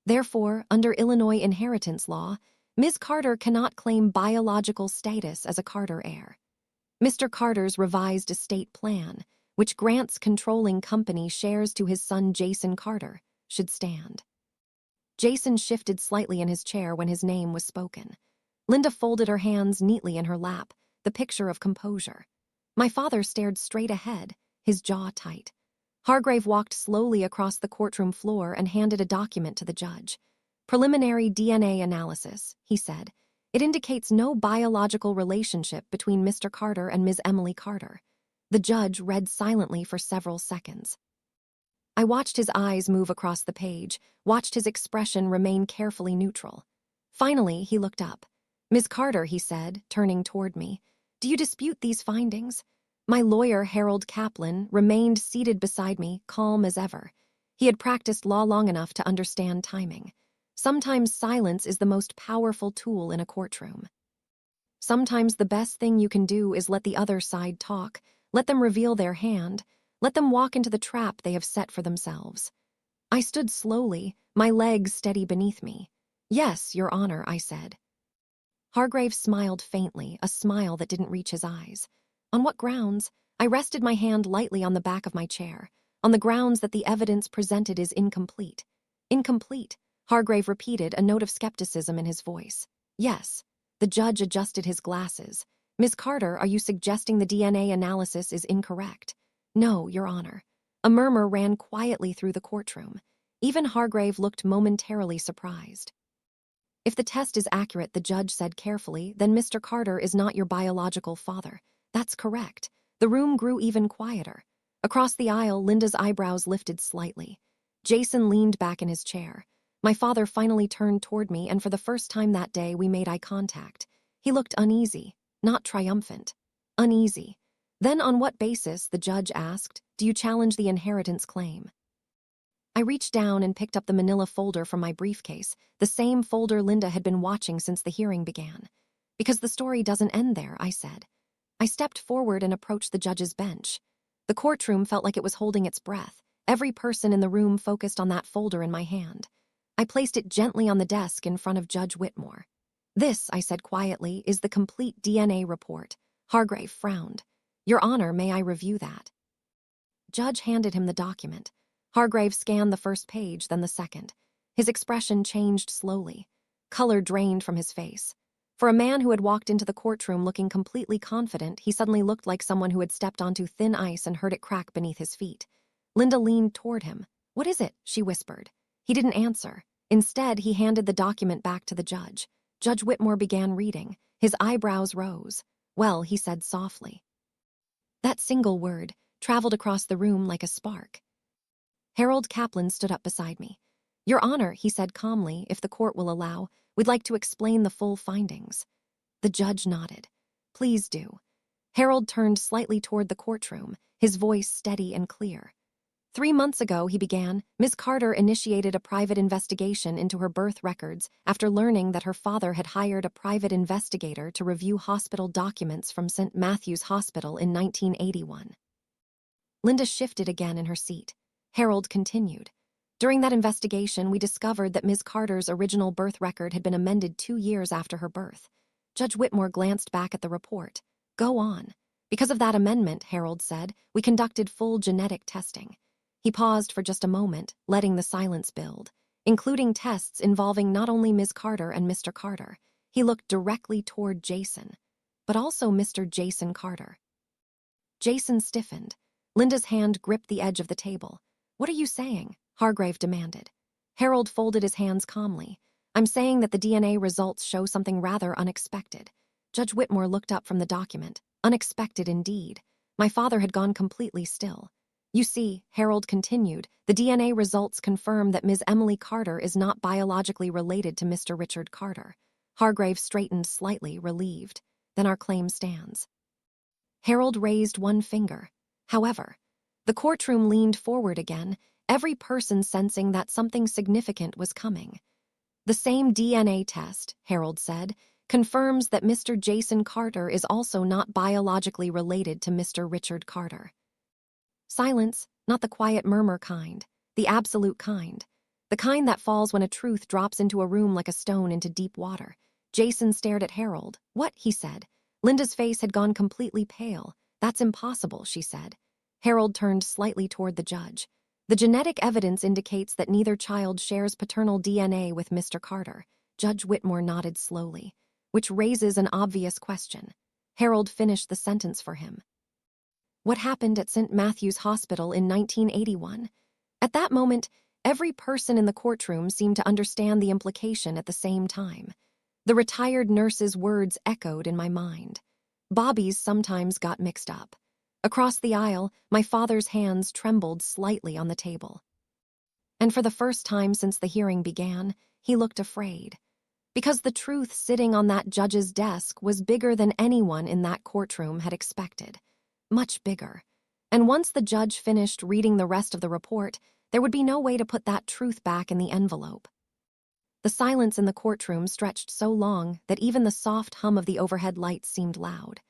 "Therefore, under Illinois inheritance law, Ms. Carter cannot claim biological status as a Carter heir. Mr. Carter's revised estate plan, which grants controlling company shares to his son Jason Carter, should stand." Jason shifted slightly in his chair when his name was spoken. Linda folded her hands neatly in her lap, the picture of composure. My father stared straight ahead, his jaw tight. Hargrave walked slowly across the courtroom floor and handed a document to the judge. "Preliminary DNA analysis," he said. "It indicates no biological relationship between Mr. Carter and Ms. Emily Carter." The judge read silently for several seconds. I watched his eyes move across the page, watched his expression remain carefully neutral. Finally, he looked up. "Ms. Carter," he said, turning toward me, "do you dispute these findings?" My lawyer, Harold Kaplan, remained seated beside me, calm as ever. He had practiced law long enough to understand timing. Sometimes silence is the most powerful tool in a courtroom. Sometimes the best thing you can do is let the other side talk, let them reveal their hand, let them walk into the trap they have set for themselves. I stood slowly, my legs steady beneath me. Yes, Your Honor, I said. Hargrave smiled faintly, a smile that didn't reach his eyes. On what grounds? I rested my hand lightly on the back of my chair, on the grounds that the evidence presented is incomplete. Incomplete, Hargrave repeated, a note of skepticism in his voice. Yes. The judge adjusted his glasses. Ms. Carter, are you suggesting the DNA analysis is incorrect? No, Your Honor. A murmur ran quietly through the courtroom. Even Hargrave looked momentarily surprised. If the test is accurate, the judge said carefully, then Mr. Carter is not your biological father. That's correct. The room grew even quieter. Across the aisle, Linda's eyebrows lifted slightly. Jason leaned back in his chair. My father finally turned toward me, and for the first time that day, we made eye contact. He looked uneasy, not triumphant. Uneasy. Then on what basis, the judge asked, do you challenge the inheritance claim? I reached down and picked up the manila folder from my briefcase, the same folder Linda had been watching since the hearing began. Because the story doesn't end there, I said. I stepped forward and approached the judge's bench. The courtroom felt like it was holding its breath. Every person in the room focused on that folder in my hand. I placed it gently on the desk in front of Judge Whitmore. This, I said quietly, is the complete DNA report. Hargrave frowned. Your Honor, may I review that? Judge handed him the document. Hargrave scanned the first page, then the second. His expression changed slowly. Color drained from his face. For a man who had walked into the courtroom looking completely confident, he suddenly looked like someone who had stepped onto thin ice and heard it crack beneath his feet. Linda leaned toward him. What is it? She whispered. He didn't answer. Instead, he handed the document back to the judge. Judge Whitmore began reading. His eyebrows rose. Well, he said softly. That single word traveled across the room like a spark. Harold Kaplan stood up beside me. Your Honor, he said calmly, if the court will allow, we'd like to explain the full findings. The judge nodded. Please do. Harold turned slightly toward the courtroom, his voice steady and clear. 3 months ago, he began, Ms. Carter initiated a private investigation into her birth records after learning that her father had hired a private investigator to review hospital documents from St. Matthew's Hospital in 1981. Linda shifted again in her seat. Harold continued. During that investigation, we discovered that Ms. Carter's original birth record had been amended 2 years after her birth. Judge Whitmore glanced back at the report. Go on. Because of that amendment, Harold said, we conducted full genetic testing. He paused for just a moment, letting the silence build, including tests involving not only Ms. Carter and Mr. Carter. He looked directly toward Jason, but also Mr. Jason Carter. Jason stiffened. Linda's hand gripped the edge of the table. What are you saying? Hargrave demanded. Harold folded his hands calmly. I'm saying that the DNA results show something rather unexpected. Judge Whitmore looked up from the document. Unexpected indeed. My father had gone completely still. You see, Harold continued, the DNA results confirm that Ms. Emily Carter is not biologically related to Mr. Richard Carter. Hargrave straightened slightly, relieved. Then our claim stands. Harold raised one finger. However, the courtroom leaned forward again, every person sensing that something significant was coming. The same DNA test, Harold said, confirms that Mr. Jason Carter is also not biologically related to Mr. Richard Carter. Silence, not the quiet murmur kind, the absolute kind. The kind that falls when a truth drops into a room like a stone into deep water. Jason stared at Harold. What? He said. Linda's face had gone completely pale. That's impossible, she said. Harold turned slightly toward the judge. The genetic evidence indicates that neither child shares paternal DNA with Mr. Carter. Judge Whitmore nodded slowly, which raises an obvious question. Harold finished the sentence for him. What happened at St. Matthew's Hospital in 1981? At that moment, every person in the courtroom seemed to understand the implication at the same time. The retired nurse's words echoed in my mind. Bobby's sometimes got mixed up. Across the aisle, my father's hands trembled slightly on the table. And for the first time since the hearing began, he looked afraid. Because the truth sitting on that judge's desk was bigger than anyone in that courtroom had expected. Much bigger. And once the judge finished reading the rest of the report, there would be no way to put that truth back in the envelope. The silence in the courtroom stretched so long that even the soft hum of the overhead lights seemed loud.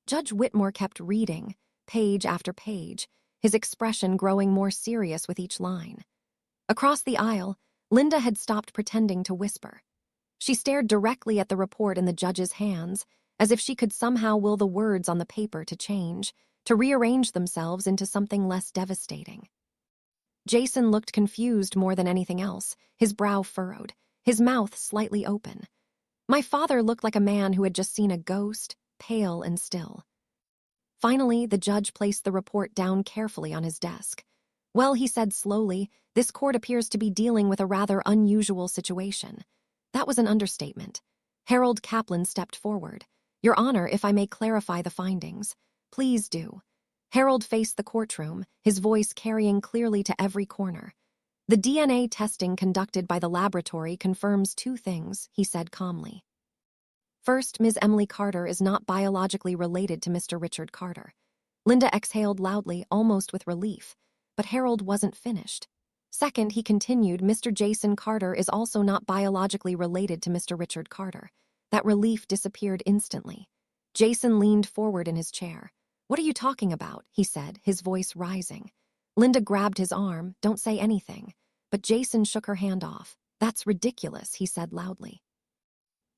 Judge Whitmore kept reading, page after page, his expression growing more serious with each line. Across the aisle, Linda had stopped pretending to whisper. She stared directly at the report in the judge's hands, as if she could somehow will the words on the paper to change, to rearrange themselves into something less devastating. Jason looked confused more than anything else, his brow furrowed, his mouth slightly open. My father looked like a man who had just seen a ghost, pale and still. Finally, the judge placed the report down carefully on his desk. Well, he said slowly, this court appears to be dealing with a rather unusual situation. That was an understatement. Harold Kaplan stepped forward. Your Honor, if I may clarify the findings. Please do. Harold faced the courtroom, his voice carrying clearly to every corner. The DNA testing conducted by the laboratory confirms two things, he said calmly. First, Ms. Emily Carter is not biologically related to Mr. Richard Carter. Linda exhaled loudly, almost with relief, but Harold wasn't finished. Second, he continued, Mr. Jason Carter is also not biologically related to Mr. Richard Carter. That relief disappeared instantly. Jason leaned forward in his chair. What are you talking about? He said, his voice rising. Linda grabbed his arm, don't say anything. But Jason shook her hand off. That's ridiculous, he said loudly.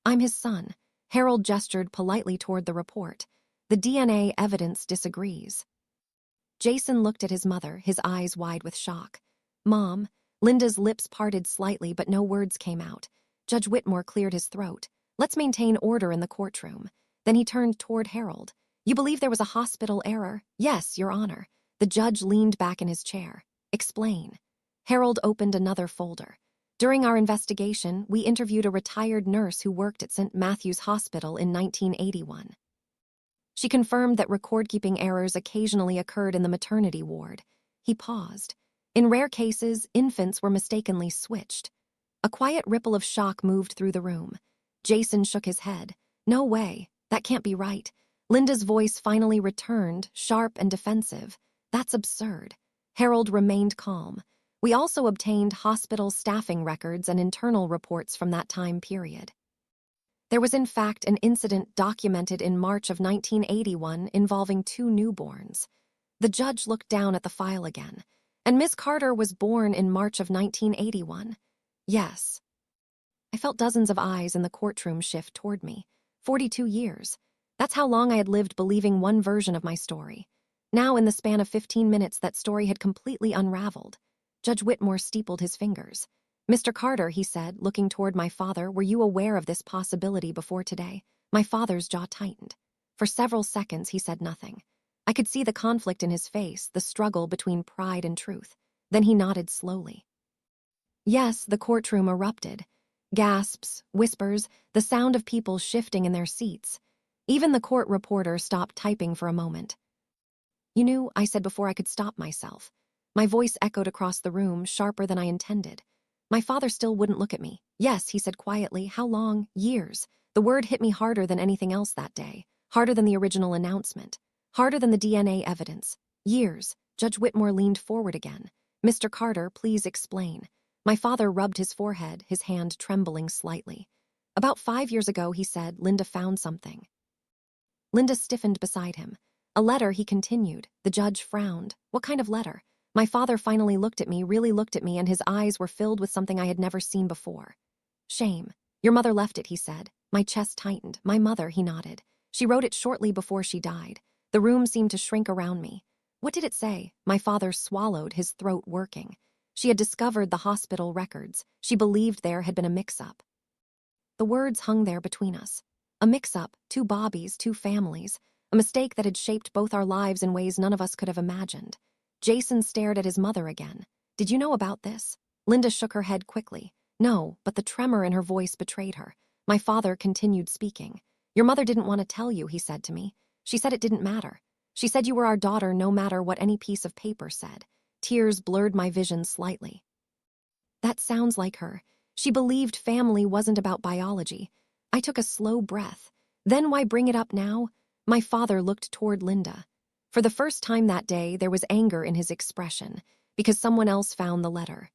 I'm his son. Harold gestured politely toward the report. The DNA evidence disagrees. Jason looked at his mother, his eyes wide with shock. Mom, Linda's lips parted slightly, but no words came out. Judge Whitmore cleared his throat. Let's maintain order in the courtroom. Then he turned toward Harold. You believe there was a hospital error? Yes, Your Honor. The judge leaned back in his chair. Explain. Harold opened another folder. During our investigation, we interviewed a retired nurse who worked at St. Matthew's Hospital in 1981. She confirmed that record-keeping errors occasionally occurred in the maternity ward. He paused. In rare cases, infants were mistakenly switched. A quiet ripple of shock moved through the room. Jason shook his head. No way. That can't be right. Linda's voice finally returned, sharp and defensive. That's absurd. Harold remained calm. We also obtained hospital staffing records and internal reports from that time period. There was in fact an incident documented in March of 1981 involving two newborns. The judge looked down at the file again. And Miss Carter was born in March of 1981. Yes. I felt dozens of eyes in the courtroom shift toward me. 42 years. That's how long I had lived believing one version of my story. Now, in the span of 15 minutes, that story had completely unraveled. Judge Whitmore steepled his fingers. Mr. Carter, he said, looking toward my father, were you aware of this possibility before today? My father's jaw tightened. For several seconds, he said nothing. I could see the conflict in his face, the struggle between pride and truth. Then he nodded slowly. Yes, the courtroom erupted. Gasps, whispers, the sound of people shifting in their seats. Even the court reporter stopped typing for a moment. You knew, I said before I could stop myself. My voice echoed across the room, sharper than I intended. My father still wouldn't look at me. Yes, he said quietly. How long? Years. The word hit me harder than anything else that day. Harder than the original announcement. Harder than the DNA evidence. Years. Judge Whitmore leaned forward again. Mr. Carter, please explain. My father rubbed his forehead, his hand trembling slightly. About 5 years ago, he said, Linda found something. Linda stiffened beside him. A letter, he continued. The judge frowned. What kind of letter? My father finally looked at me, really looked at me, and his eyes were filled with something I had never seen before. Shame. Your mother left it, he said. My chest tightened. My mother, he nodded. She wrote it shortly before she died. The room seemed to shrink around me. What did it say? My father swallowed, his throat working. She had discovered the hospital records. She believed there had been a mix-up. The words hung there between us. A mix-up, two Bobbies, two families. A mistake that had shaped both our lives in ways none of us could have imagined. Jason stared at his mother again. Did you know about this? Linda shook her head quickly. No, but the tremor in her voice betrayed her. My father continued speaking. Your mother didn't want to tell you, he said to me. She said it didn't matter. She said you were our daughter no matter what any piece of paper said. Tears blurred my vision slightly. That sounds like her. She believed family wasn't about biology. I took a slow breath. Then why bring it up now? My father looked toward Linda. For the first time that day, there was anger in his expression, because someone else found the letter.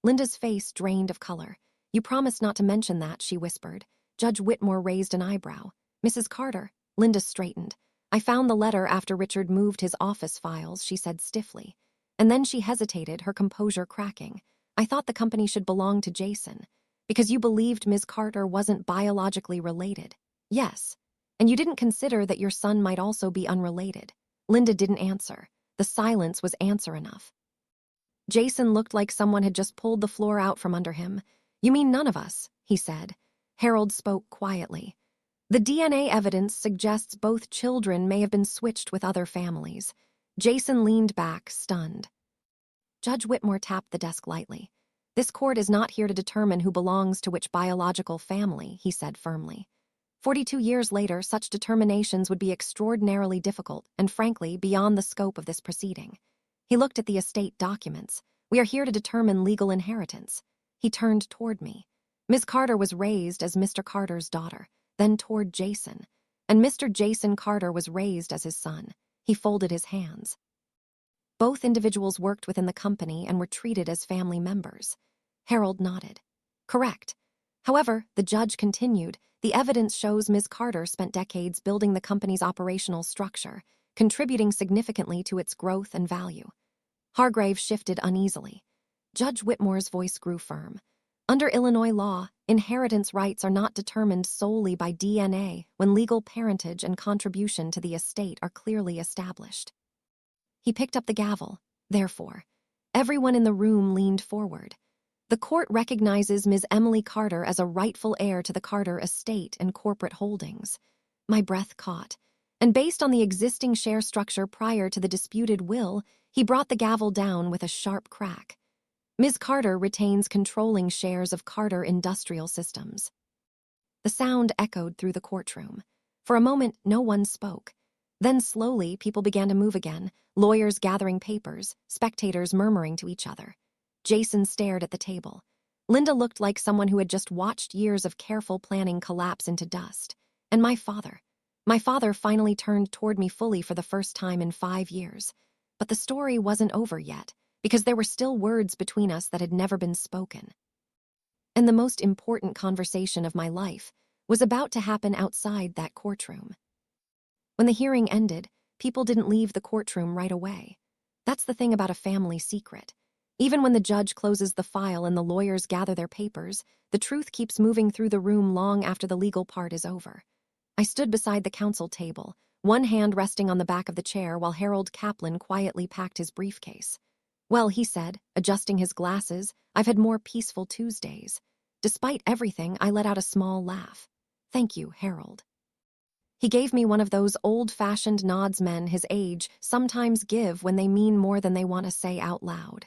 Linda's face drained of color. You promised not to mention that, she whispered. Judge Whitmore raised an eyebrow. Mrs. Carter. Linda straightened. I found the letter after Richard moved his office files, she said stiffly. And then she hesitated, her composure cracking. I thought the company should belong to Jason. Because you believed Ms. Carter wasn't biologically related. Yes. And you didn't consider that your son might also be unrelated. Linda didn't answer. The silence was answer enough. Jason looked like someone had just pulled the floor out from under him. You mean none of us, he said. Harold spoke quietly. The DNA evidence suggests both children may have been switched with other families. Jason leaned back, stunned. Judge Whitmore tapped the desk lightly. This court is not here to determine who belongs to which biological family, he said firmly. 42 years later, such determinations would be extraordinarily difficult and, frankly, beyond the scope of this proceeding. He looked at the estate documents. We are here to determine legal inheritance. He turned toward me. Ms. Carter was raised as Mr. Carter's daughter, then toward Jason, and Mr. Jason Carter was raised as his son. He folded his hands. Both individuals worked within the company and were treated as family members. Harold nodded. Correct. However, the judge continued, the evidence shows Ms. Carter spent decades building the company's operational structure, contributing significantly to its growth and value. Hargrave shifted uneasily. Judge Whitmore's voice grew firm. Under Illinois law, inheritance rights are not determined solely by DNA when legal parentage and contribution to the estate are clearly established. He picked up the gavel. Therefore, everyone in the room leaned forward. The court recognizes Ms. Emily Carter as a rightful heir to the Carter estate and corporate holdings. My breath caught. And based on the existing share structure prior to the disputed will, he brought the gavel down with a sharp crack. Ms. Carter retains controlling shares of Carter Industrial Systems. The sound echoed through the courtroom. For a moment, no one spoke. Then slowly, people began to move again, lawyers gathering papers, spectators murmuring to each other. Jason stared at the table. Linda looked like someone who had just watched years of careful planning collapse into dust. And my father. My father finally turned toward me fully for the first time in 5 years. But the story wasn't over yet, because there were still words between us that had never been spoken. And the most important conversation of my life was about to happen outside that courtroom. When the hearing ended, people didn't leave the courtroom right away. That's the thing about a family secret. Even when the judge closes the file and the lawyers gather their papers, the truth keeps moving through the room long after the legal part is over. I stood beside the counsel table, one hand resting on the back of the chair while Harold Kaplan quietly packed his briefcase. Well, he said, adjusting his glasses, I've had more peaceful Tuesdays. Despite everything, I let out a small laugh. Thank you, Harold. He gave me one of those old-fashioned nods men his age sometimes give when they mean more than they want to say out loud.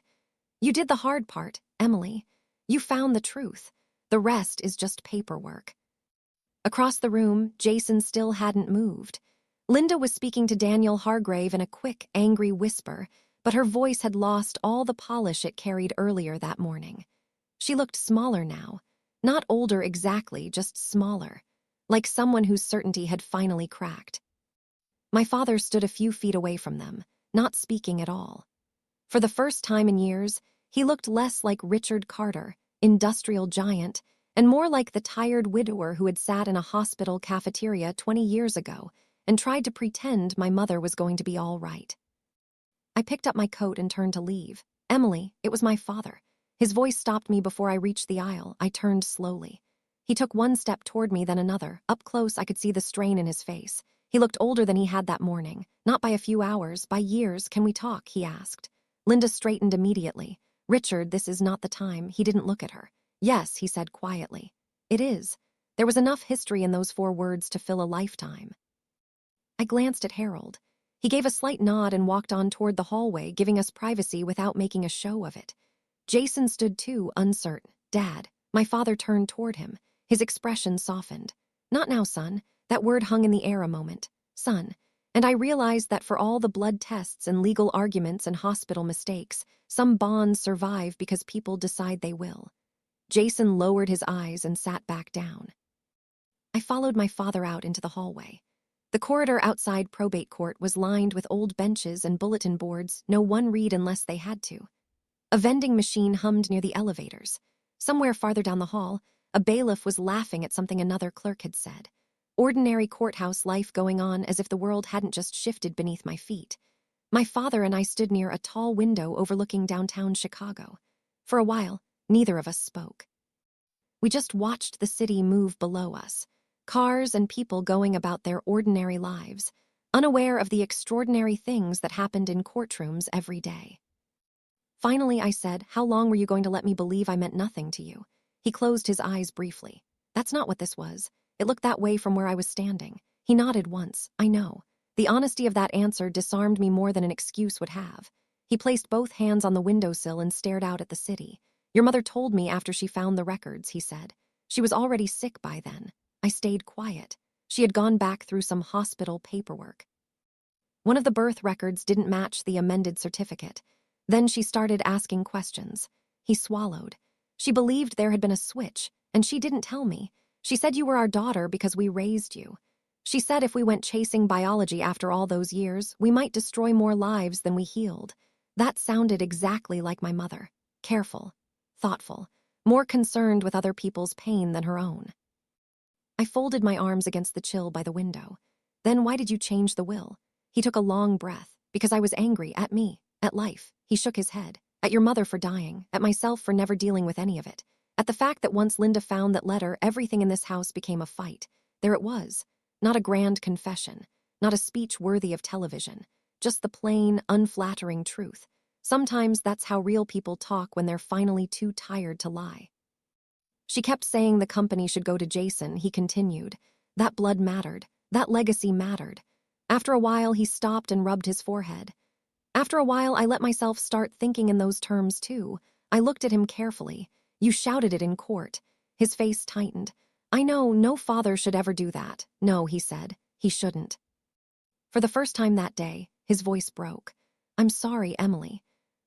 You did the hard part, Emily. You found the truth. The rest is just paperwork. Across the room, Jason still hadn't moved. Linda was speaking to Daniel Hargrave in a quick, angry whisper, but her voice had lost all the polish it carried earlier that morning. She looked smaller now. Not older exactly, just smaller. Like someone whose certainty had finally cracked. My father stood a few feet away from them, not speaking at all. For the first time in years, he looked less like Richard Carter, industrial giant, and more like the tired widower who had sat in a hospital cafeteria 20 years ago and tried to pretend my mother was going to be all right. I picked up my coat and turned to leave. Emily, it was my father. His voice stopped me before I reached the aisle. I turned slowly. He took one step toward me, then another. Up close, I could see the strain in his face. He looked older than he had that morning. Not by a few hours, by years. Can we talk? He asked. Linda straightened immediately. Richard, this is not the time. He didn't look at her. Yes, he said quietly. It is. There was enough history in those 4 words to fill a lifetime. I glanced at Harold. He gave a slight nod and walked on toward the hallway, giving us privacy without making a show of it. Jason stood too, uncertain. Dad. My father turned toward him. His expression softened. Not now, son. That word hung in the air a moment. Son. And I realized that for all the blood tests and legal arguments and hospital mistakes, some bonds survive because people decide they will. Jason lowered his eyes and sat back down. I followed my father out into the hallway. The corridor outside probate court was lined with old benches and bulletin boards no one read unless they had to. A vending machine hummed near the elevators. Somewhere farther down the hall, a bailiff was laughing at something another clerk had said. Ordinary courthouse life going on as if the world hadn't just shifted beneath my feet. My father and I stood near a tall window overlooking downtown Chicago. For a while, neither of us spoke. We just watched the city move below us, cars and people going about their ordinary lives, unaware of the extraordinary things that happened in courtrooms every day. Finally, I said, "How long were you going to let me believe I meant nothing to you?" He closed his eyes briefly. "That's not what this was. It looked that way from where I was standing." He nodded once. "I know." The honesty of that answer disarmed me more than an excuse would have. He placed both hands on the windowsill and stared out at the city. "Your mother told me after she found the records," he said. "She was already sick by then." I stayed quiet. She had gone back through some hospital paperwork. One of the birth records didn't match the amended certificate. Then she started asking questions. He swallowed. "She believed there had been a switch, and she didn't tell me. She said you were our daughter because we raised you. She said if we went chasing biology after all those years, we might destroy more lives than we healed." That sounded exactly like my mother. Careful, thoughtful, more concerned with other people's pain than her own. I folded my arms against the chill by the window. "Then why did you change the will?" He took a long breath. "Because I was angry at me, at life." He shook his head. "At your mother for dying, at myself for never dealing with any of it. At the fact that once Linda found that letter, everything in this house became a fight. There it was. Not a grand confession, not a speech worthy of television, just the plain, unflattering truth. Sometimes that's how real people talk when they're finally too tired to lie." She kept saying the company should go to Jason, he continued. That blood mattered. That legacy mattered. After a while, he stopped and rubbed his forehead. After a while, I let myself start thinking in those terms too. I looked at him carefully. "You shouted it in court." His face tightened. "I know, no father should ever do that." "No," he said. "He shouldn't." For the first time that day, his voice broke. "I'm sorry, Emily."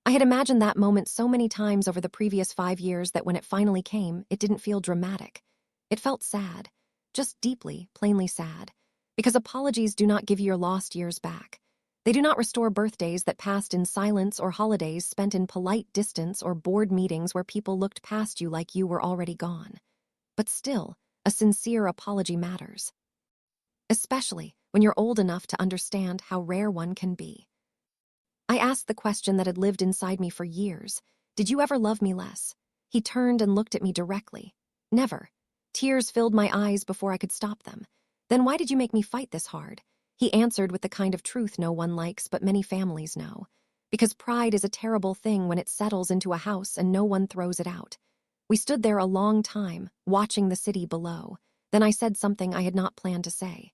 I had imagined that moment so many times over the previous 5 years that when it finally came, it didn't feel dramatic. It felt sad. Just deeply, plainly sad. Because apologies do not give your lost years back. They do not restore birthdays that passed in silence or holidays spent in polite distance or board meetings where people looked past you like you were already gone. But still, a sincere apology matters. Especially when you're old enough to understand how rare one can be. I asked the question that had lived inside me for years. "Did you ever love me less?" He turned and looked at me directly. "Never." Tears filled my eyes before I could stop them. "Then why did you make me fight this hard?" He answered with the kind of truth no one likes but many families know. "Because pride is a terrible thing when it settles into a house and no one throws it out." We stood there a long time, watching the city below. Then I said something I had not planned to say.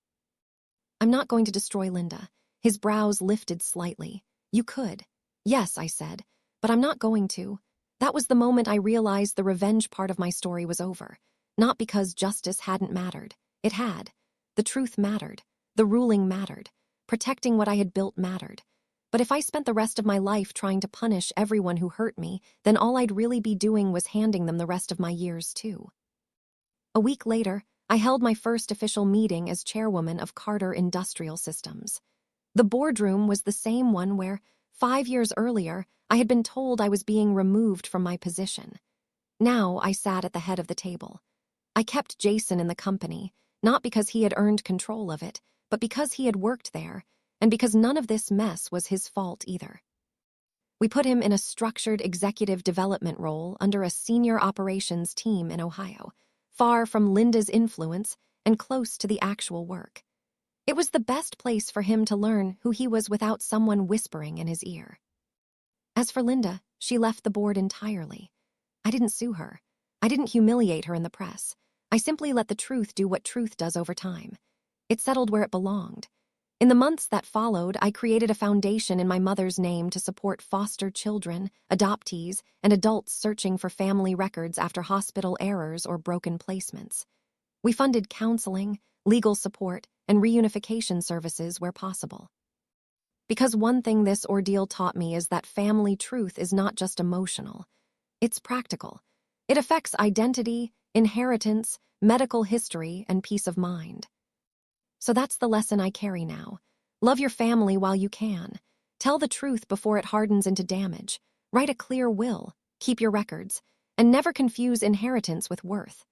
"I'm not going to destroy Linda." His brows lifted slightly. "You could." "Yes," I said, "but I'm not going to." That was the moment I realized the revenge part of my story was over. Not because justice hadn't mattered. It had. The truth mattered. The ruling mattered. Protecting what I had built mattered. But if I spent the rest of my life trying to punish everyone who hurt me, then all I'd really be doing was handing them the rest of my years too. A week later, I held my first official meeting as chairwoman of Carter Industrial Systems. The boardroom was the same one where, 5 years earlier, I had been told I was being removed from my position. Now I sat at the head of the table. I kept Jason in the company, not because he had earned control of it, but because he had worked there, and because none of this mess was his fault either. We put him in a structured executive development role under a senior operations team in Ohio, far from Linda's influence and close to the actual work. It was the best place for him to learn who he was without someone whispering in his ear. As for Linda, she left the board entirely. I didn't sue her. I didn't humiliate her in the press. I simply let the truth do what truth does over time. It settled where it belonged. In the months that followed, I created a foundation in my mother's name to support foster children, adoptees, and adults searching for family records after hospital errors or broken placements. We funded counseling, legal support, and reunification services where possible. Because one thing this ordeal taught me is that family truth is not just emotional. It's practical. It affects identity, inheritance, medical history, and peace of mind. So that's the lesson I carry now. Love your family while you can. Tell the truth before it hardens into damage. Write a clear will. Keep your records. And never confuse inheritance with worth.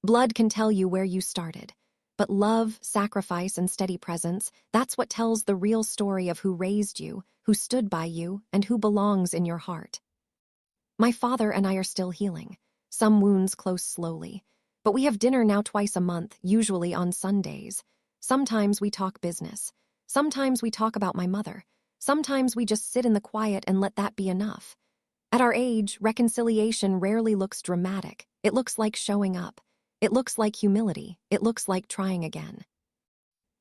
Blood can tell you where you started, but love, sacrifice, and steady presence, that's what tells the real story of who raised you, who stood by you, and who belongs in your heart. My father and I are still healing. Some wounds close slowly. But we have dinner now twice a month, usually on Sundays. Sometimes we talk business. Sometimes we talk about my mother. Sometimes we just sit in the quiet and let that be enough. At our age, reconciliation rarely looks dramatic. It looks like showing up. It looks like humility. It looks like trying again.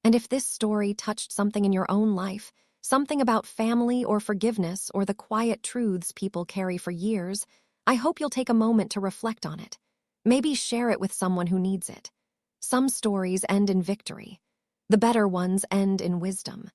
And if this story touched something in your own life, something about family or forgiveness or the quiet truths people carry for years, I hope you'll take a moment to reflect on it. Maybe share it with someone who needs it. Some stories end in victory. The better ones end in wisdom.